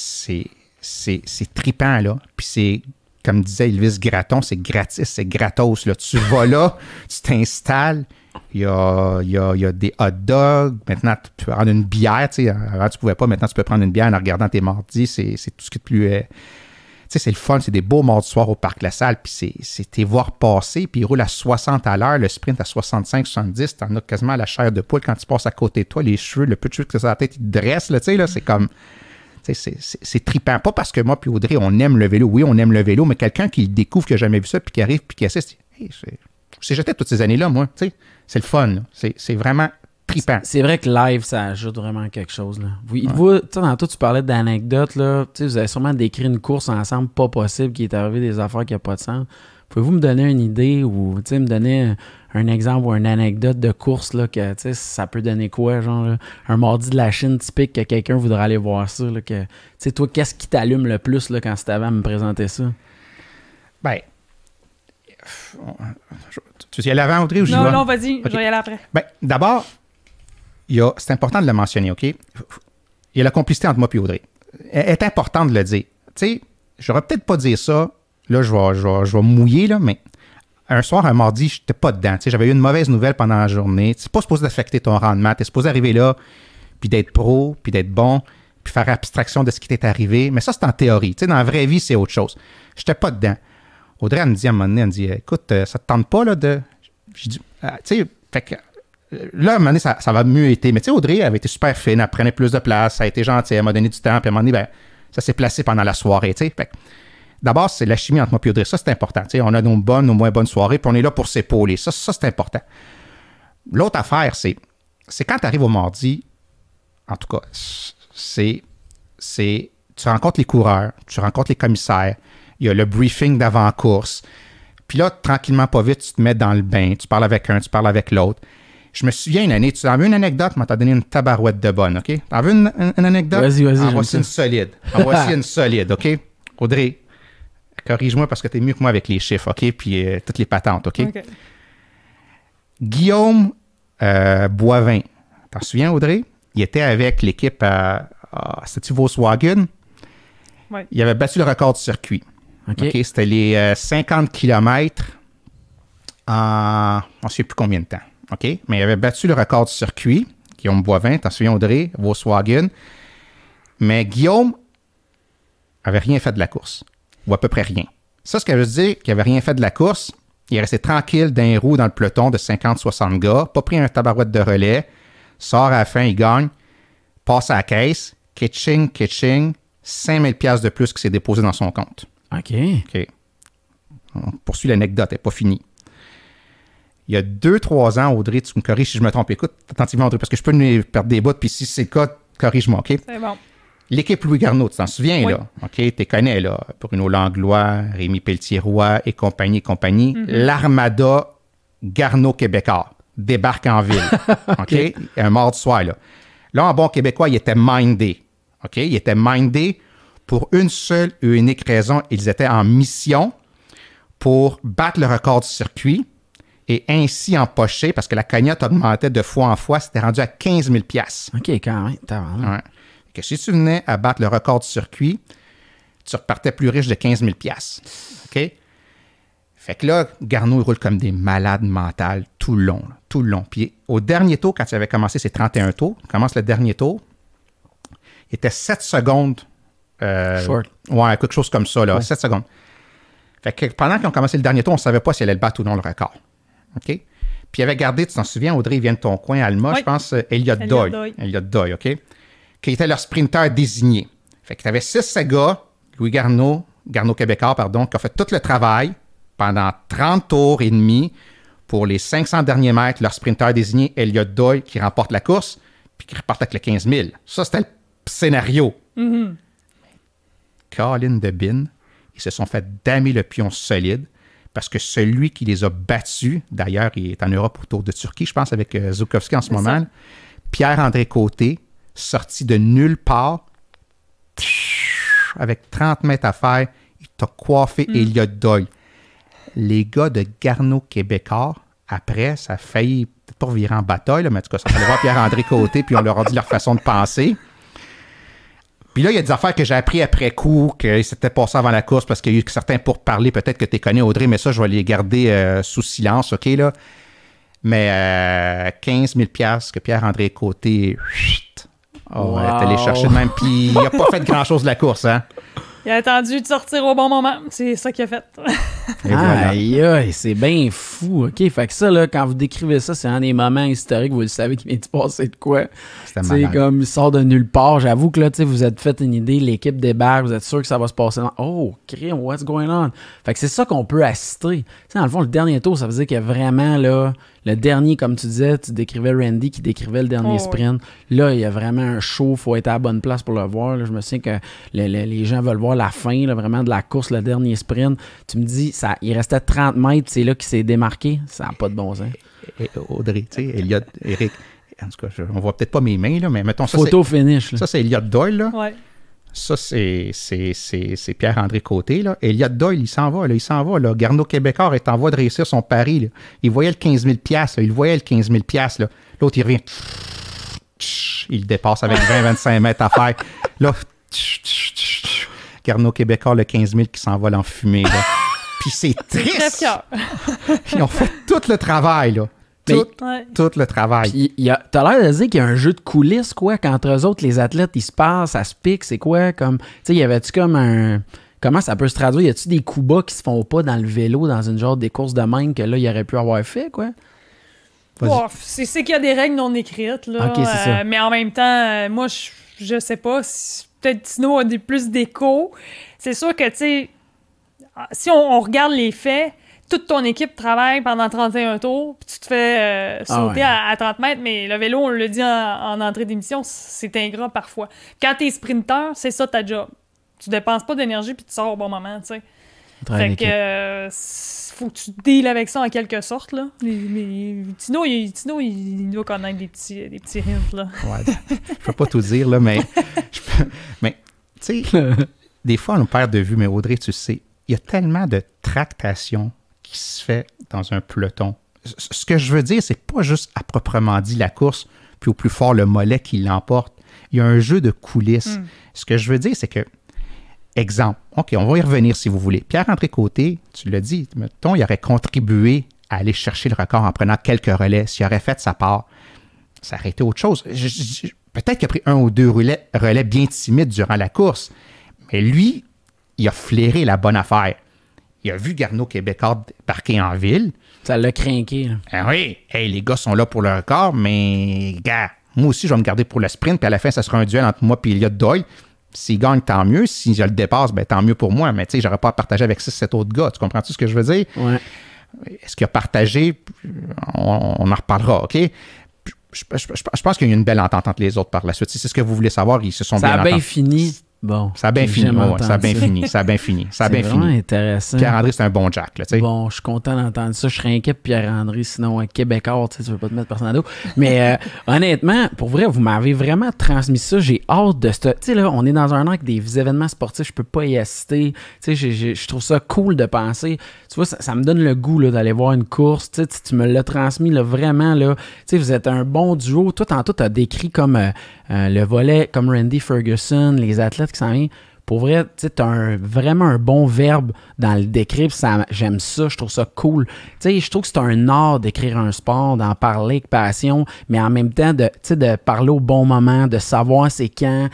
C'est trippant, là. Puis c'est, comme disait Elvis Gratton, c'est gratis, c'est gratos, là. Tu vas là, tu t'installes, il y a des hot dogs. Maintenant, tu peux prendre une bière, tu sais. Avant, tu pouvais pas. Maintenant, tu peux prendre une bière en regardant tes mardis. C'est tout ce qui est plus... tu sais, c'est le fun. C'est des beaux mardis soirs au Parc La Salle. Puis c'est tes voir passer. Puis ils roulent à 60 à l'heure. Le sprint à 65, 70. T'en as quasiment la chair de poule quand tu passes à côté de toi. Les cheveux, le peu de cheveux que tu as à la tête, ils te dressent, là. Tu sais, là, c'est comme... C'est trippant. Pas parce que moi puis Audrey, on aime le vélo. Oui, on aime le vélo, mais quelqu'un qui le découvre, qui n'a jamais vu ça, puis qui arrive, puis qui assiste, hey, c'est jeté toutes ces années-là, moi. C'est le fun. C'est vraiment trippant. C'est vrai que live, ça ajoute vraiment quelque chose. Là. Vous, tantôt, tu parlais d'anecdotes. Là. Vous avez sûrement décrit une course ensemble pas possible, qui est arrivé des affaires qui n'ont pas de sens. Pouvez-vous me donner une idée ou me donner un exemple ou une anecdote de course là, que ça peut donner quoi? Genre là, un mardi de la Chine typique que quelqu'un voudrait aller voir ça. Là, que, toi, qu'est-ce qui t'allume le plus là, quand tu avais à me présenter ça? Ben, tu veux y aller avant, Audrey, ou j'y vais? Non, vas-y, okay. Je vais y aller après. Ben, d'abord, c'est important de le mentionner, OK? Il y a la complicité entre moi et Audrey. Elle est important de le dire. Tu sais, j'aurais peut-être pas dire ça. Là, je vais mouiller, là, mais un soir, un mardi, je n'étais pas dedans. T'sais, j'avais eu une mauvaise nouvelle pendant la journée. C'est pas supposé d'affecter ton rendement. Tu es supposé arriver là, puis d'être pro, puis d'être bon, puis faire abstraction de ce qui t'est arrivé. Mais ça, c'est en théorie. T'sais, dans la vraie vie, c'est autre chose. Je n'étais pas dedans. Audrey, elle me dit à un moment donné, elle me dit, écoute, ça te tente pas, là, de... J'ai dit, tu sais, fait que... Là, à un moment donné, ça va mieux été. Mais tu sais, Audrey, elle avait été super fine, elle prenait plus de place, ça a été gentil, elle m'a donné du temps, puis à un moment donné, ben, ça s'est placé pendant la soirée, tu sais. Fait que, d'abord, c'est la chimie entre moi et Audrey. Ça, c'est important. T'sais, on a nos bonnes, nos moins bonnes soirées, puis on est là pour s'épauler. Ça, c'est important. L'autre affaire, c'est quand tu arrives au mardi, en tout cas, tu rencontres les coureurs, tu rencontres les commissaires, il y a le briefing d'avant-course. Puis là, tranquillement, pas vite, tu te mets dans le bain, tu parles avec un, tu parles avec l'autre. Je me souviens une année, tu en veux une anecdote, mais t'as donné une tabarouette de bonne, OK? T'en veux une anecdote? Vas-y. En voici une solide. En voici une solide, OK? Audrey, corrige-moi parce que t'es mieux que moi avec les chiffres, OK? Puis toutes les patentes, OK? Guillaume Boivin, t'en souviens, Audrey? Il était avec l'équipe c'était-tu Volkswagen? Oui. Il avait battu le record du circuit. OK. C'était les 50 km en... On ne sait plus combien de temps. OK? Mais il avait battu le record du circuit. Guillaume Boivin, t'en souviens, Audrey, Volkswagen. Mais Guillaume avait rien fait de la course. Ou à peu près rien. Ça, ce que veut dire qu'il n'avait rien fait de la course, il est resté tranquille d'un roue dans le peloton de 50-60 gars, pas pris un tabarouette de relais, sort à la fin, il gagne, passe à la caisse, kitching, 5 000 $ de plus qui s'est déposé dans son compte. OK. OK. On poursuit l'anecdote, elle n'est pas finie. Il y a 2-3 ans, Audrey, tu me corriges si je me trompe. Écoute attentivement, Audrey, parce que je peux me perdre des bouts, puis si c'est le cas, corrige-moi, OK? C'est bon. L'équipe Louis Garneau, tu t'en souviens, Oui. là? OK, tu les connais, là. Bruno Langlois, Rémi Pelletier-Roy et compagnie. L'armada Garneau-Québécois débarque en ville. OK? Un mardi soir, là. Là, en bon québécois, il était mindé. OK? Il était mindé pour une seule et unique raison. Ils étaient en mission pour battre le record du circuit et ainsi empocher, parce que la cagnotte augmentait de fois en fois, c'était rendu à 15 000 $. OK, quand même. Ouais. Que si tu venais à battre le record du circuit, tu repartais plus riche de 15 000 $. OK? Fait que là, Garneau, il roule comme des malades mentales tout le long. Là, tout le long. Puis au dernier tour, quand il avait commencé ses 31 tours, il commence le dernier tour, il était 7 secondes. Short. Ouais, quelque chose comme ça, là, Ouais. 7 secondes. Fait que pendant qu'ils ont commencé le dernier tour, on ne savait pas si elle allait le battre ou non, le record. OK? Puis il avait gardé, tu t'en souviens, Audrey, il vient de ton coin, Alma, Oui. je pense, Elliott Doyle. Elliott Doyle, OK? Qui était leur sprinter désigné. Fait que tu avais 6 gars, Louis Garneau, Garneau-Québécois, pardon, qui ont fait tout le travail pendant 30 tours et demi pour les 500 derniers mètres, leur sprinter désigné, Elliott Doyle, qui remporte la course, puis qui repart avec le 15 000. Ça, c'était le scénario. Colin Debin, ils se sont fait damer le pion solide parce que celui qui les a battus, d'ailleurs, il est en Europe autour de Turquie, je pense, avec Zukowski en ce moment, là, Pierre-André Côté, sorti de nulle part, avec 30 mètres à faire, il t'a coiffé Elliott Doyle. Les gars de Garneau-Québécois, après, ça a failli, peut-être pas virer en bataille, là, mais en tout cas, ça fallait voir Pierre-André Côté, puis on leur a dit leur façon de penser. Puis là, il y a des affaires que j'ai appris après coup, que c'était passé avant la course, parce qu'il y a eu certains pourparlers, peut-être que tu connais, Audrey, mais ça, je vais les garder sous silence, OK, là? Mais 15 000 $ que Pierre-André Côté est allé chercher de même, puis il n'a pas fait grand-chose de la course, hein? Il a attendu de sortir au bon moment. C'est ça qu'il a fait. Et voilà. Aïe, aïe, c'est bien fou. OK, fait que ça, là, quand vous décrivez ça, c'est un des moments historiques, vous le savez qu'il vient de passer de quoi. C'était Tu sais, malade. comme il sort de nulle part. J'avoue que là, tu sais, vous êtes fait une idée, l'équipe débarque, vous êtes sûr que ça va se passer dans... Oh, crime, what's going on? Fait que c'est ça qu'on peut assister. Tu sais, dans le fond, le dernier tour, ça veut dire qu'il y a vraiment, là, le dernier, comme tu disais, tu décrivais Randy qui décrivait le dernier sprint. Là, il y a vraiment un show, il faut être à la bonne place pour le voir. Là, je me souviens que les gens veulent voir la fin, là, vraiment de la course, le dernier sprint. Tu me dis, ça, il restait 30 mètres, c'est là qu'il s'est démarqué. Ça n'a pas de bon sens. Et Audrey, tu sais, Elliott, Eric, en tout cas, on voit peut-être pas mes mains, là, mais mettons ça. Photo finish. Là. Ça, c'est Elliott Doyle, là. Ouais. Ça, c'est Pierre-André Côté, là. Elliott Doyle, il s'en va, là. Garneau-Québécois est en voie de réussir son pari, là. Il voyait le 15 000 $, là. Il voyait le 15 000 $, là. L'autre, il revient. Il le dépasse avec 20-25 mètres à faire. Là, Garneau-Québécois, le 15 000 qui s'envole en fumée, là. Puis c'est triste. Crève-cœur. Ils ont fait tout le travail, là. Tout le travail. Puis, t'as l'air de dire qu'il y a un jeu de coulisses, quoi, qu'entre eux autres, les athlètes, ils se passent, ça se pique, c'est quoi, comme... Tu sais, y avait-tu comme un... Comment ça peut se traduire? Y a-tu des coups bas qui se font pas dans le vélo, dans une genre des courses de même que là, il aurait pu avoir fait, quoi? Bon, c'est qu'il y a des règles non écrites, là. Ok, c'est ça. Mais en même temps, moi, je sais pas. Peut-être Tino a plus d'écho. C'est sûr que, tu sais, si on regarde les faits, toute ton équipe travaille pendant 31 tours, puis tu te fais sauter à 30 mètres, mais le vélo, on le dit en entrée d'émission, c'est ingrat parfois. Quand t'es sprinter, c'est ça ta job. Tu dépenses pas d'énergie, puis tu sors au bon moment, tu sais. Fait que faut que tu deals avec ça en quelque sorte, là. Mais Tino, il doit connaître des petits hints, là. Ouais, je peux pas tout dire, là, mais tu sais, des fois, on nous perd de vue, mais Audrey, tu sais, il y a tellement de tractation qui se fait dans un peloton. Ce que je veux dire, c'est pas juste à proprement dit la course, puis au plus fort le mollet qui l'emporte. Il y a un jeu de coulisses. Ce que je veux dire, c'est que, exemple, OK, on va y revenir si vous voulez. Pierre-André Côté, tu l'as dit, mettons, il aurait contribué à aller chercher le record en prenant quelques relais. S'il aurait fait sa part, ça aurait été autre chose. Peut-être qu'il a pris 1 ou 2 relais bien timides durant la course, mais lui, il a flairé la bonne affaire. Il a vu Garneau Québécois parquer en ville. Ça l'a craqué. Ah oui, hey, les gars sont là pour le record, mais gars, moi aussi, je vais me garder pour le sprint, puis à la fin, ça sera un duel entre moi et Elliott Doyle. S'il gagne, tant mieux. Si je le dépasse, ben, tant mieux pour moi. Mais tu sais, j'aurais pas à partager avec 6-7 autres gars. Tu comprends-tu ce que je veux dire? Ouais. Est-ce qu'il a partagé? On en reparlera, OK? Je pense qu'il y a eu une belle entente entre les autres par la suite. Si c'est ce que vous voulez savoir, ils se sont bien entendus. Ça a bien fini. Bon. Ça a bien fini, ouais, ça a bien fini. Ça a bien fini. Ça a bien fini. C'est vraiment intéressant. Pierre-André, c'est un bon Jack, là, tu sais. Bon, je suis content d'entendre ça. Je serais inquiet de Pierre-André, sinon un Québécois, tu sais, tu veux pas te mettre personne à dos. Mais honnêtement, pour vrai, vous m'avez vraiment transmis ça. J'ai hâte de ce... Tu sais, là, on est dans un an avec des événements sportifs, je peux pas y assister. Tu sais, je trouve ça cool de penser. Tu vois, ça me donne le goût là, d'aller voir une course. Tu sais, tu me l'as transmis là, vraiment. Là. Tu sais, vous êtes un bon duo. Toi, tantôt, tu as décrit comme le volet, comme Randy Ferguson, les athlètes qui s'en viennent. Pour vrai, tu as vraiment un bon verbe dans le décrire. J'aime ça, je trouve ça cool. Tu sais, je trouve que c'est un art d'écrire un sport, d'en parler avec passion, mais en même temps, de parler au bon moment, de savoir c'est quand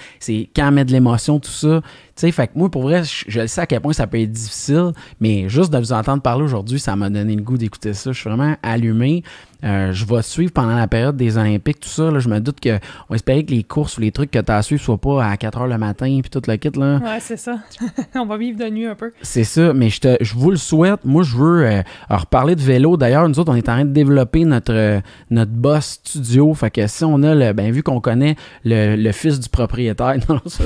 mettre de l'émotion, tout ça. Tu sais, fait que moi, pour vrai, je sais à quel point ça peut être difficile, mais juste de vous entendre parler aujourd'hui, ça m'a donné le goût d'écouter ça. Je suis vraiment allumé. Je vais suivre pendant la période des Olympiques, tout ça. Là, je me doute qu'on va espérer que les courses ou les trucs que tu as à suivre ne soient pas à 4 h le matin puis tout le kit. Là. Ouais, c'est ça. On va vivre de nuit un peu. C'est ça, mais je vous le souhaite. Moi, je veux reparler de vélo. D'ailleurs, nous autres, on est en train de développer notre boss studio. Fait que si on a, vu qu'on connaît le fils du propriétaire, non, ça,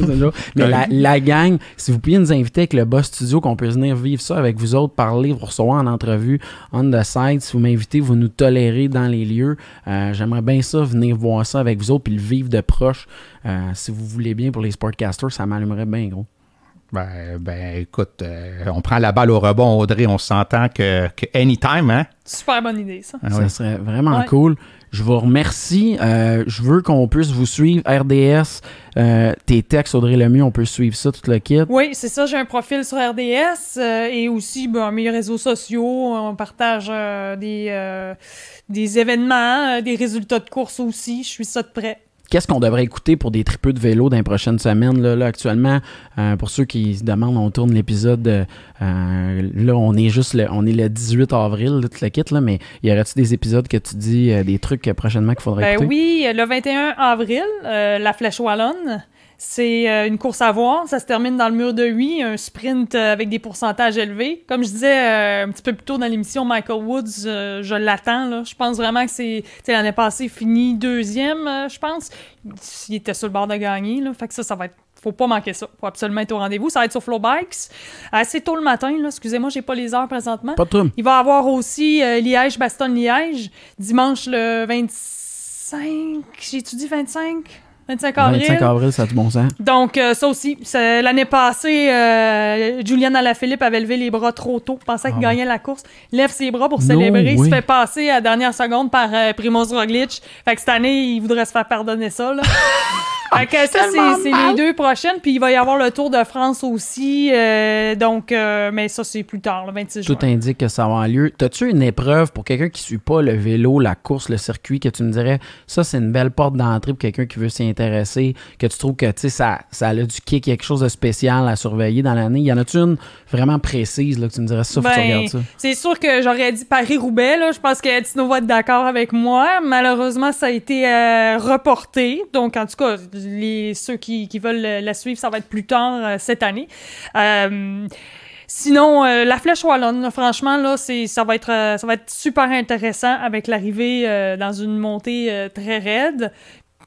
mais la gang, si vous pouviez nous inviter avec le boss studio, qu'on peut venir vivre ça avec vous autres, parler, vous recevoir en entrevue, on the side. Si vous m'invitez, vous nous tolérez dans les lieux. J'aimerais bien ça, venir voir ça avec vous autres puis le vivre de proche. Si vous voulez bien pour les sportcasters, ça m'allumerait bien gros. Ben écoute, on prend la balle au rebond, Audrey, on s'entend que anytime, hein? Super bonne idée, ça. Ça serait vraiment cool. Je vous remercie. Je veux qu'on puisse vous suivre. RDS, tes textes, Audrey Lemieux, on peut suivre ça, tout le kit. Oui, c'est ça. J'ai un profil sur RDS et aussi mes réseaux sociaux. On partage des événements, des résultats de course aussi. Je suis ça de près. Qu'est-ce qu'on devrait écouter pour des tripeux de vélo dans les prochaines semaines? Là actuellement, pour ceux qui se demandent, on tourne l'épisode. Là, on est le 18 avril, là, tout le kit, là, mais y aurait-tu des épisodes que tu dis, des trucs prochainement qu'il faudrait écouter? Oui, le 21 avril, la Flèche Wallonne. C'est une course à voir. Ça se termine dans le mur de 8, un sprint avec des pourcentages élevés. Comme je disais un petit peu plus tôt dans l'émission, Michael Woods, je l'attends. Là. Je pense vraiment que c'est l'année passée, fini 2e, je pense. Il était sur le bord de gagner. Là. Fait que ça va être... Faut pas manquer ça. Faut absolument être au rendez-vous. Ça va être sur Flow Bikes. Assez tôt le matin. Là. Excusez-moi, j'ai pas les heures présentement. Pas de trouble. Il va y avoir aussi Liège-Bastogne-Liège, dimanche le 25... J'ai-tu dit 25 avril. 25 avril, ça a tout bon sens. Donc, ça aussi, l'année passée, Julian Alaphilippe avait levé les bras trop tôt, pensait qu'il gagnait la course, lève ses bras pour célébrer, se fait passer à la dernière seconde par Primož Roglič. Fait que cette année, il voudrait se faire pardonner ça, là. Fait que ça, c'est les 2 prochaines, puis il va y avoir le Tour de France aussi, mais ça, c'est plus tard, le 26 juin. Tout indique que ça va avoir lieu. T'as-tu une épreuve pour quelqu'un qui ne suit pas le vélo, la course, le circuit, que tu me dirais, ça, c'est une belle porte d'entrée pour quelqu'un qui veut s'y intéresser, que tu trouves que, tu sais, ça a du kick, quelque chose de spécial à surveiller dans l'année? Y en a-tu une vraiment précise, là, que tu me dirais, ça, faut que tu regardes ça? C'est sûr que j'aurais dit Paris-Roubaix, là. Je pense que Tino va être d'accord avec moi. Malheureusement, ça a été reporté. Donc, en tout cas, ceux qui veulent la suivre, ça va être plus tard cette année. Sinon, la Flèche Wallonne, là, franchement, là, ça va être super intéressant avec l'arrivée dans une montée très raide.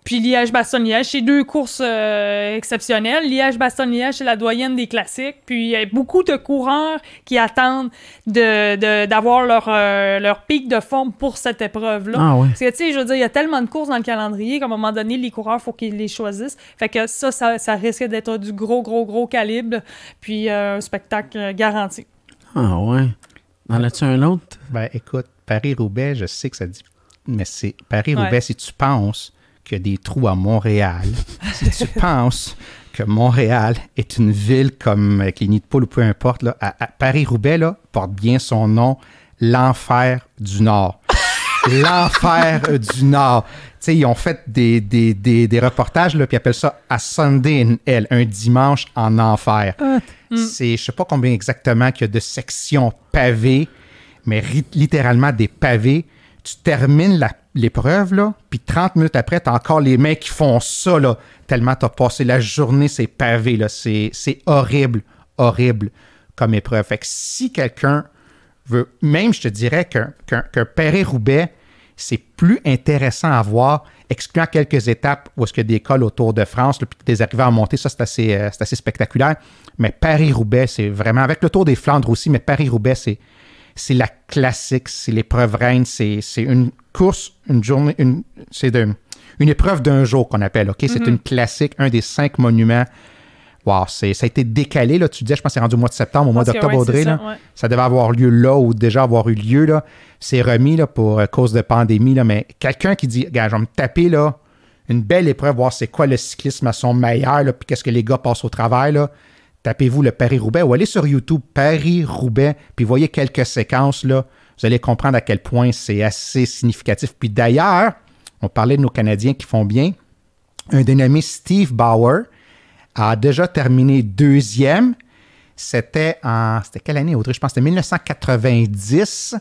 Puis Liège-Bastogne-Liège, c'est 2 courses exceptionnelles. Liège-Bastogne-Liège, c'est la doyenne des classiques. Puis il y a beaucoup de coureurs qui attendent d'avoir leur pic de forme pour cette épreuve-là. Ah ouais. Parce que, tu sais, je veux dire, il y a tellement de courses dans le calendrier qu'à un moment donné, les coureurs, il faut qu'ils les choisissent. Fait que ça risque d'être du gros calibre. Puis un spectacle garanti. Ah ouais. En as-tu un autre? Ben écoute, Paris-Roubaix, je sais que ça dit... Mais c'est Paris-Roubaix, si tu penses qu'il y a des trous à Montréal, si tu penses que Montréal est une ville comme avec les nids de poule ou peu importe, là, à Paris-Roubaix là, porte bien son nom. l'enfer du Nord. L'enfer du Nord. Tu sais, ils ont fait des reportages, là, puis ils appellent ça « A Sunday in Hell », un dimanche en enfer. C'est, je sais pas combien exactement qu'il y a de sections pavées, mais littéralement des pavés. Tu termines l'épreuve, là, puis 30 minutes après, t'as encore les mecs qui font ça, là, tellement t'as passé la journée, c'est pavé, là. C'est horrible, horrible comme épreuve. Fait que si quelqu'un veut, même je te dirais qu'un Paris-Roubaix, c'est plus intéressant à voir, excluant quelques étapes où est-ce qu'il y a des cols au Tour de France, là, puis des arrivées à monter, ça, c'est assez spectaculaire. Mais Paris-Roubaix, c'est vraiment, avec le Tour des Flandres aussi, mais Paris-Roubaix, c'est la classique, c'est l'épreuve reine, c'est une course, une journée, c'est une épreuve d'un jour qu'on appelle, OK? C'est une classique, un des 5 monuments. Wow, ça a été décalé, là, tu disais, je pense que c'est rendu au mois de septembre, au mois d'octobre, Audrey, là. Ouais. Ça devait avoir lieu là ou déjà avoir eu lieu, là. C'est remis, là, pour cause de pandémie, là, mais quelqu'un qui dit, gars, je vais me taper, là, une belle épreuve, voir c'est quoi le cyclisme à son meilleur, là, puis qu'est-ce que les gars passent au travail, là. Tapez-vous le Paris-Roubaix ou allez sur YouTube, Paris-Roubaix, puis voyez quelques séquences, là. Vous allez comprendre à quel point c'est assez significatif. Puis d'ailleurs, on parlait de nos Canadiens qui font bien. Un dénommé Steve Bauer a déjà terminé 2e. C'était quelle année, Audrey? Je pense que c'était 1990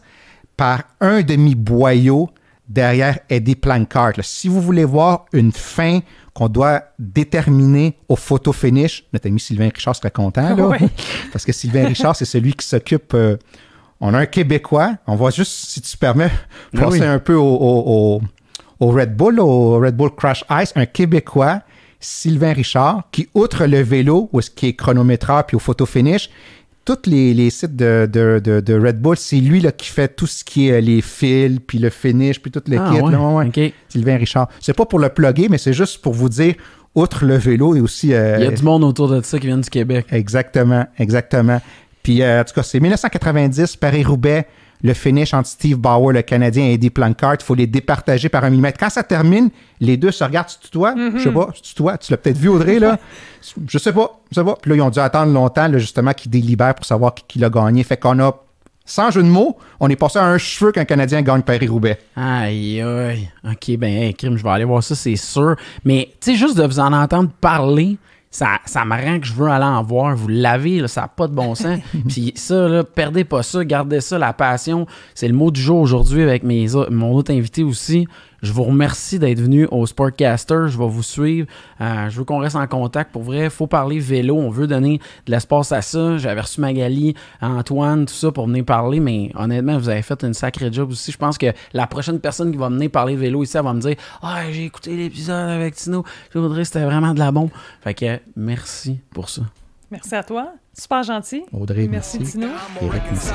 par un demi-boyau derrière Eddie Plancart. Là, si vous voulez voir une fin qu'on doit déterminer au photo finish, notre ami Sylvain Richard serait content, là, ouais. Parce que Sylvain Richard, c'est celui qui s'occupe... on a un Québécois. On va juste, si tu permets, passer un peu au Red Bull, au Red Bull Crash Ice, un Québécois, Sylvain Richard, qui, outre le vélo, ou ce qui est chronométreur, puis au photo finish, tous les sites de Red Bull, c'est lui là, qui fait tout ce qui est les fils, puis le finish, puis tout le kit. Ouais. Là, ouais. Okay. Sylvain Richard. C'est pas pour le plugger, mais c'est juste pour vous dire, outre le vélo, et aussi... il y a du monde autour de ça qui vient du Québec. Exactement. Puis, en tout cas, c'est 1990, Paris-Roubaix, le finish entre Steve Bauer, le Canadien, et Eddie Plancart. Il faut les départager par 1 millimètre. Quand ça termine, les deux se regardent. Tu tutoies? Je sais pas. Tu tutoies? Tu l'as peut-être vu, Audrey, là? Je sais pas. Puis là, ils ont dû attendre longtemps, là, justement, qu'ils délibèrent pour savoir qui l'a gagné. Fait qu'on a, sans jeu de mots, on est passé à un cheveu qu'un Canadien gagne Paris-Roubaix. Aïe, aïe. OK, ben, hey, crime, je vais aller voir ça, c'est sûr. Mais, tu sais, juste de vous en entendre parler... Ça me rend que je veux aller en voir. Vous l'avez, là, ça n'a pas de bon sens. Puis ça, là, perdez pas ça, gardez ça, la passion. C'est le mot du jour aujourd'hui avec mon autre invité aussi. Je vous remercie d'être venu au Sportcaster. Je vais vous suivre. Je veux qu'on reste en contact. Pour vrai, il faut parler vélo. On veut donner de l'espace à ça. J'avais reçu Magali, Antoine, tout ça pour venir parler. Mais honnêtement, vous avez fait une sacrée job aussi. Je pense que la prochaine personne qui va venir parler vélo ici, elle va me dire « Ah, j'ai écouté l'épisode avec Tino. Je voudrais c'était vraiment de la bombe. » Fait que merci pour ça. Merci à toi. Super gentil. Audrey, merci. Tino. Eric, merci.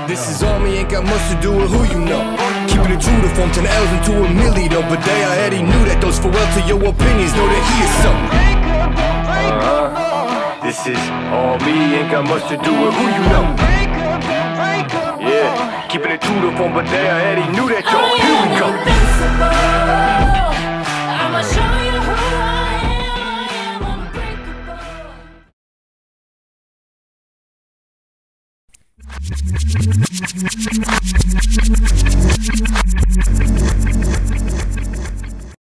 This is all me, ain't got much to do with who you know. Keeping it true to form 10 L's into a million. But they already knew that those farewell to your opinions know that he is some. This is all me, ain't got much to do with who you know. Yeah, keeping it true to form, but they already knew that, yo. Here we go.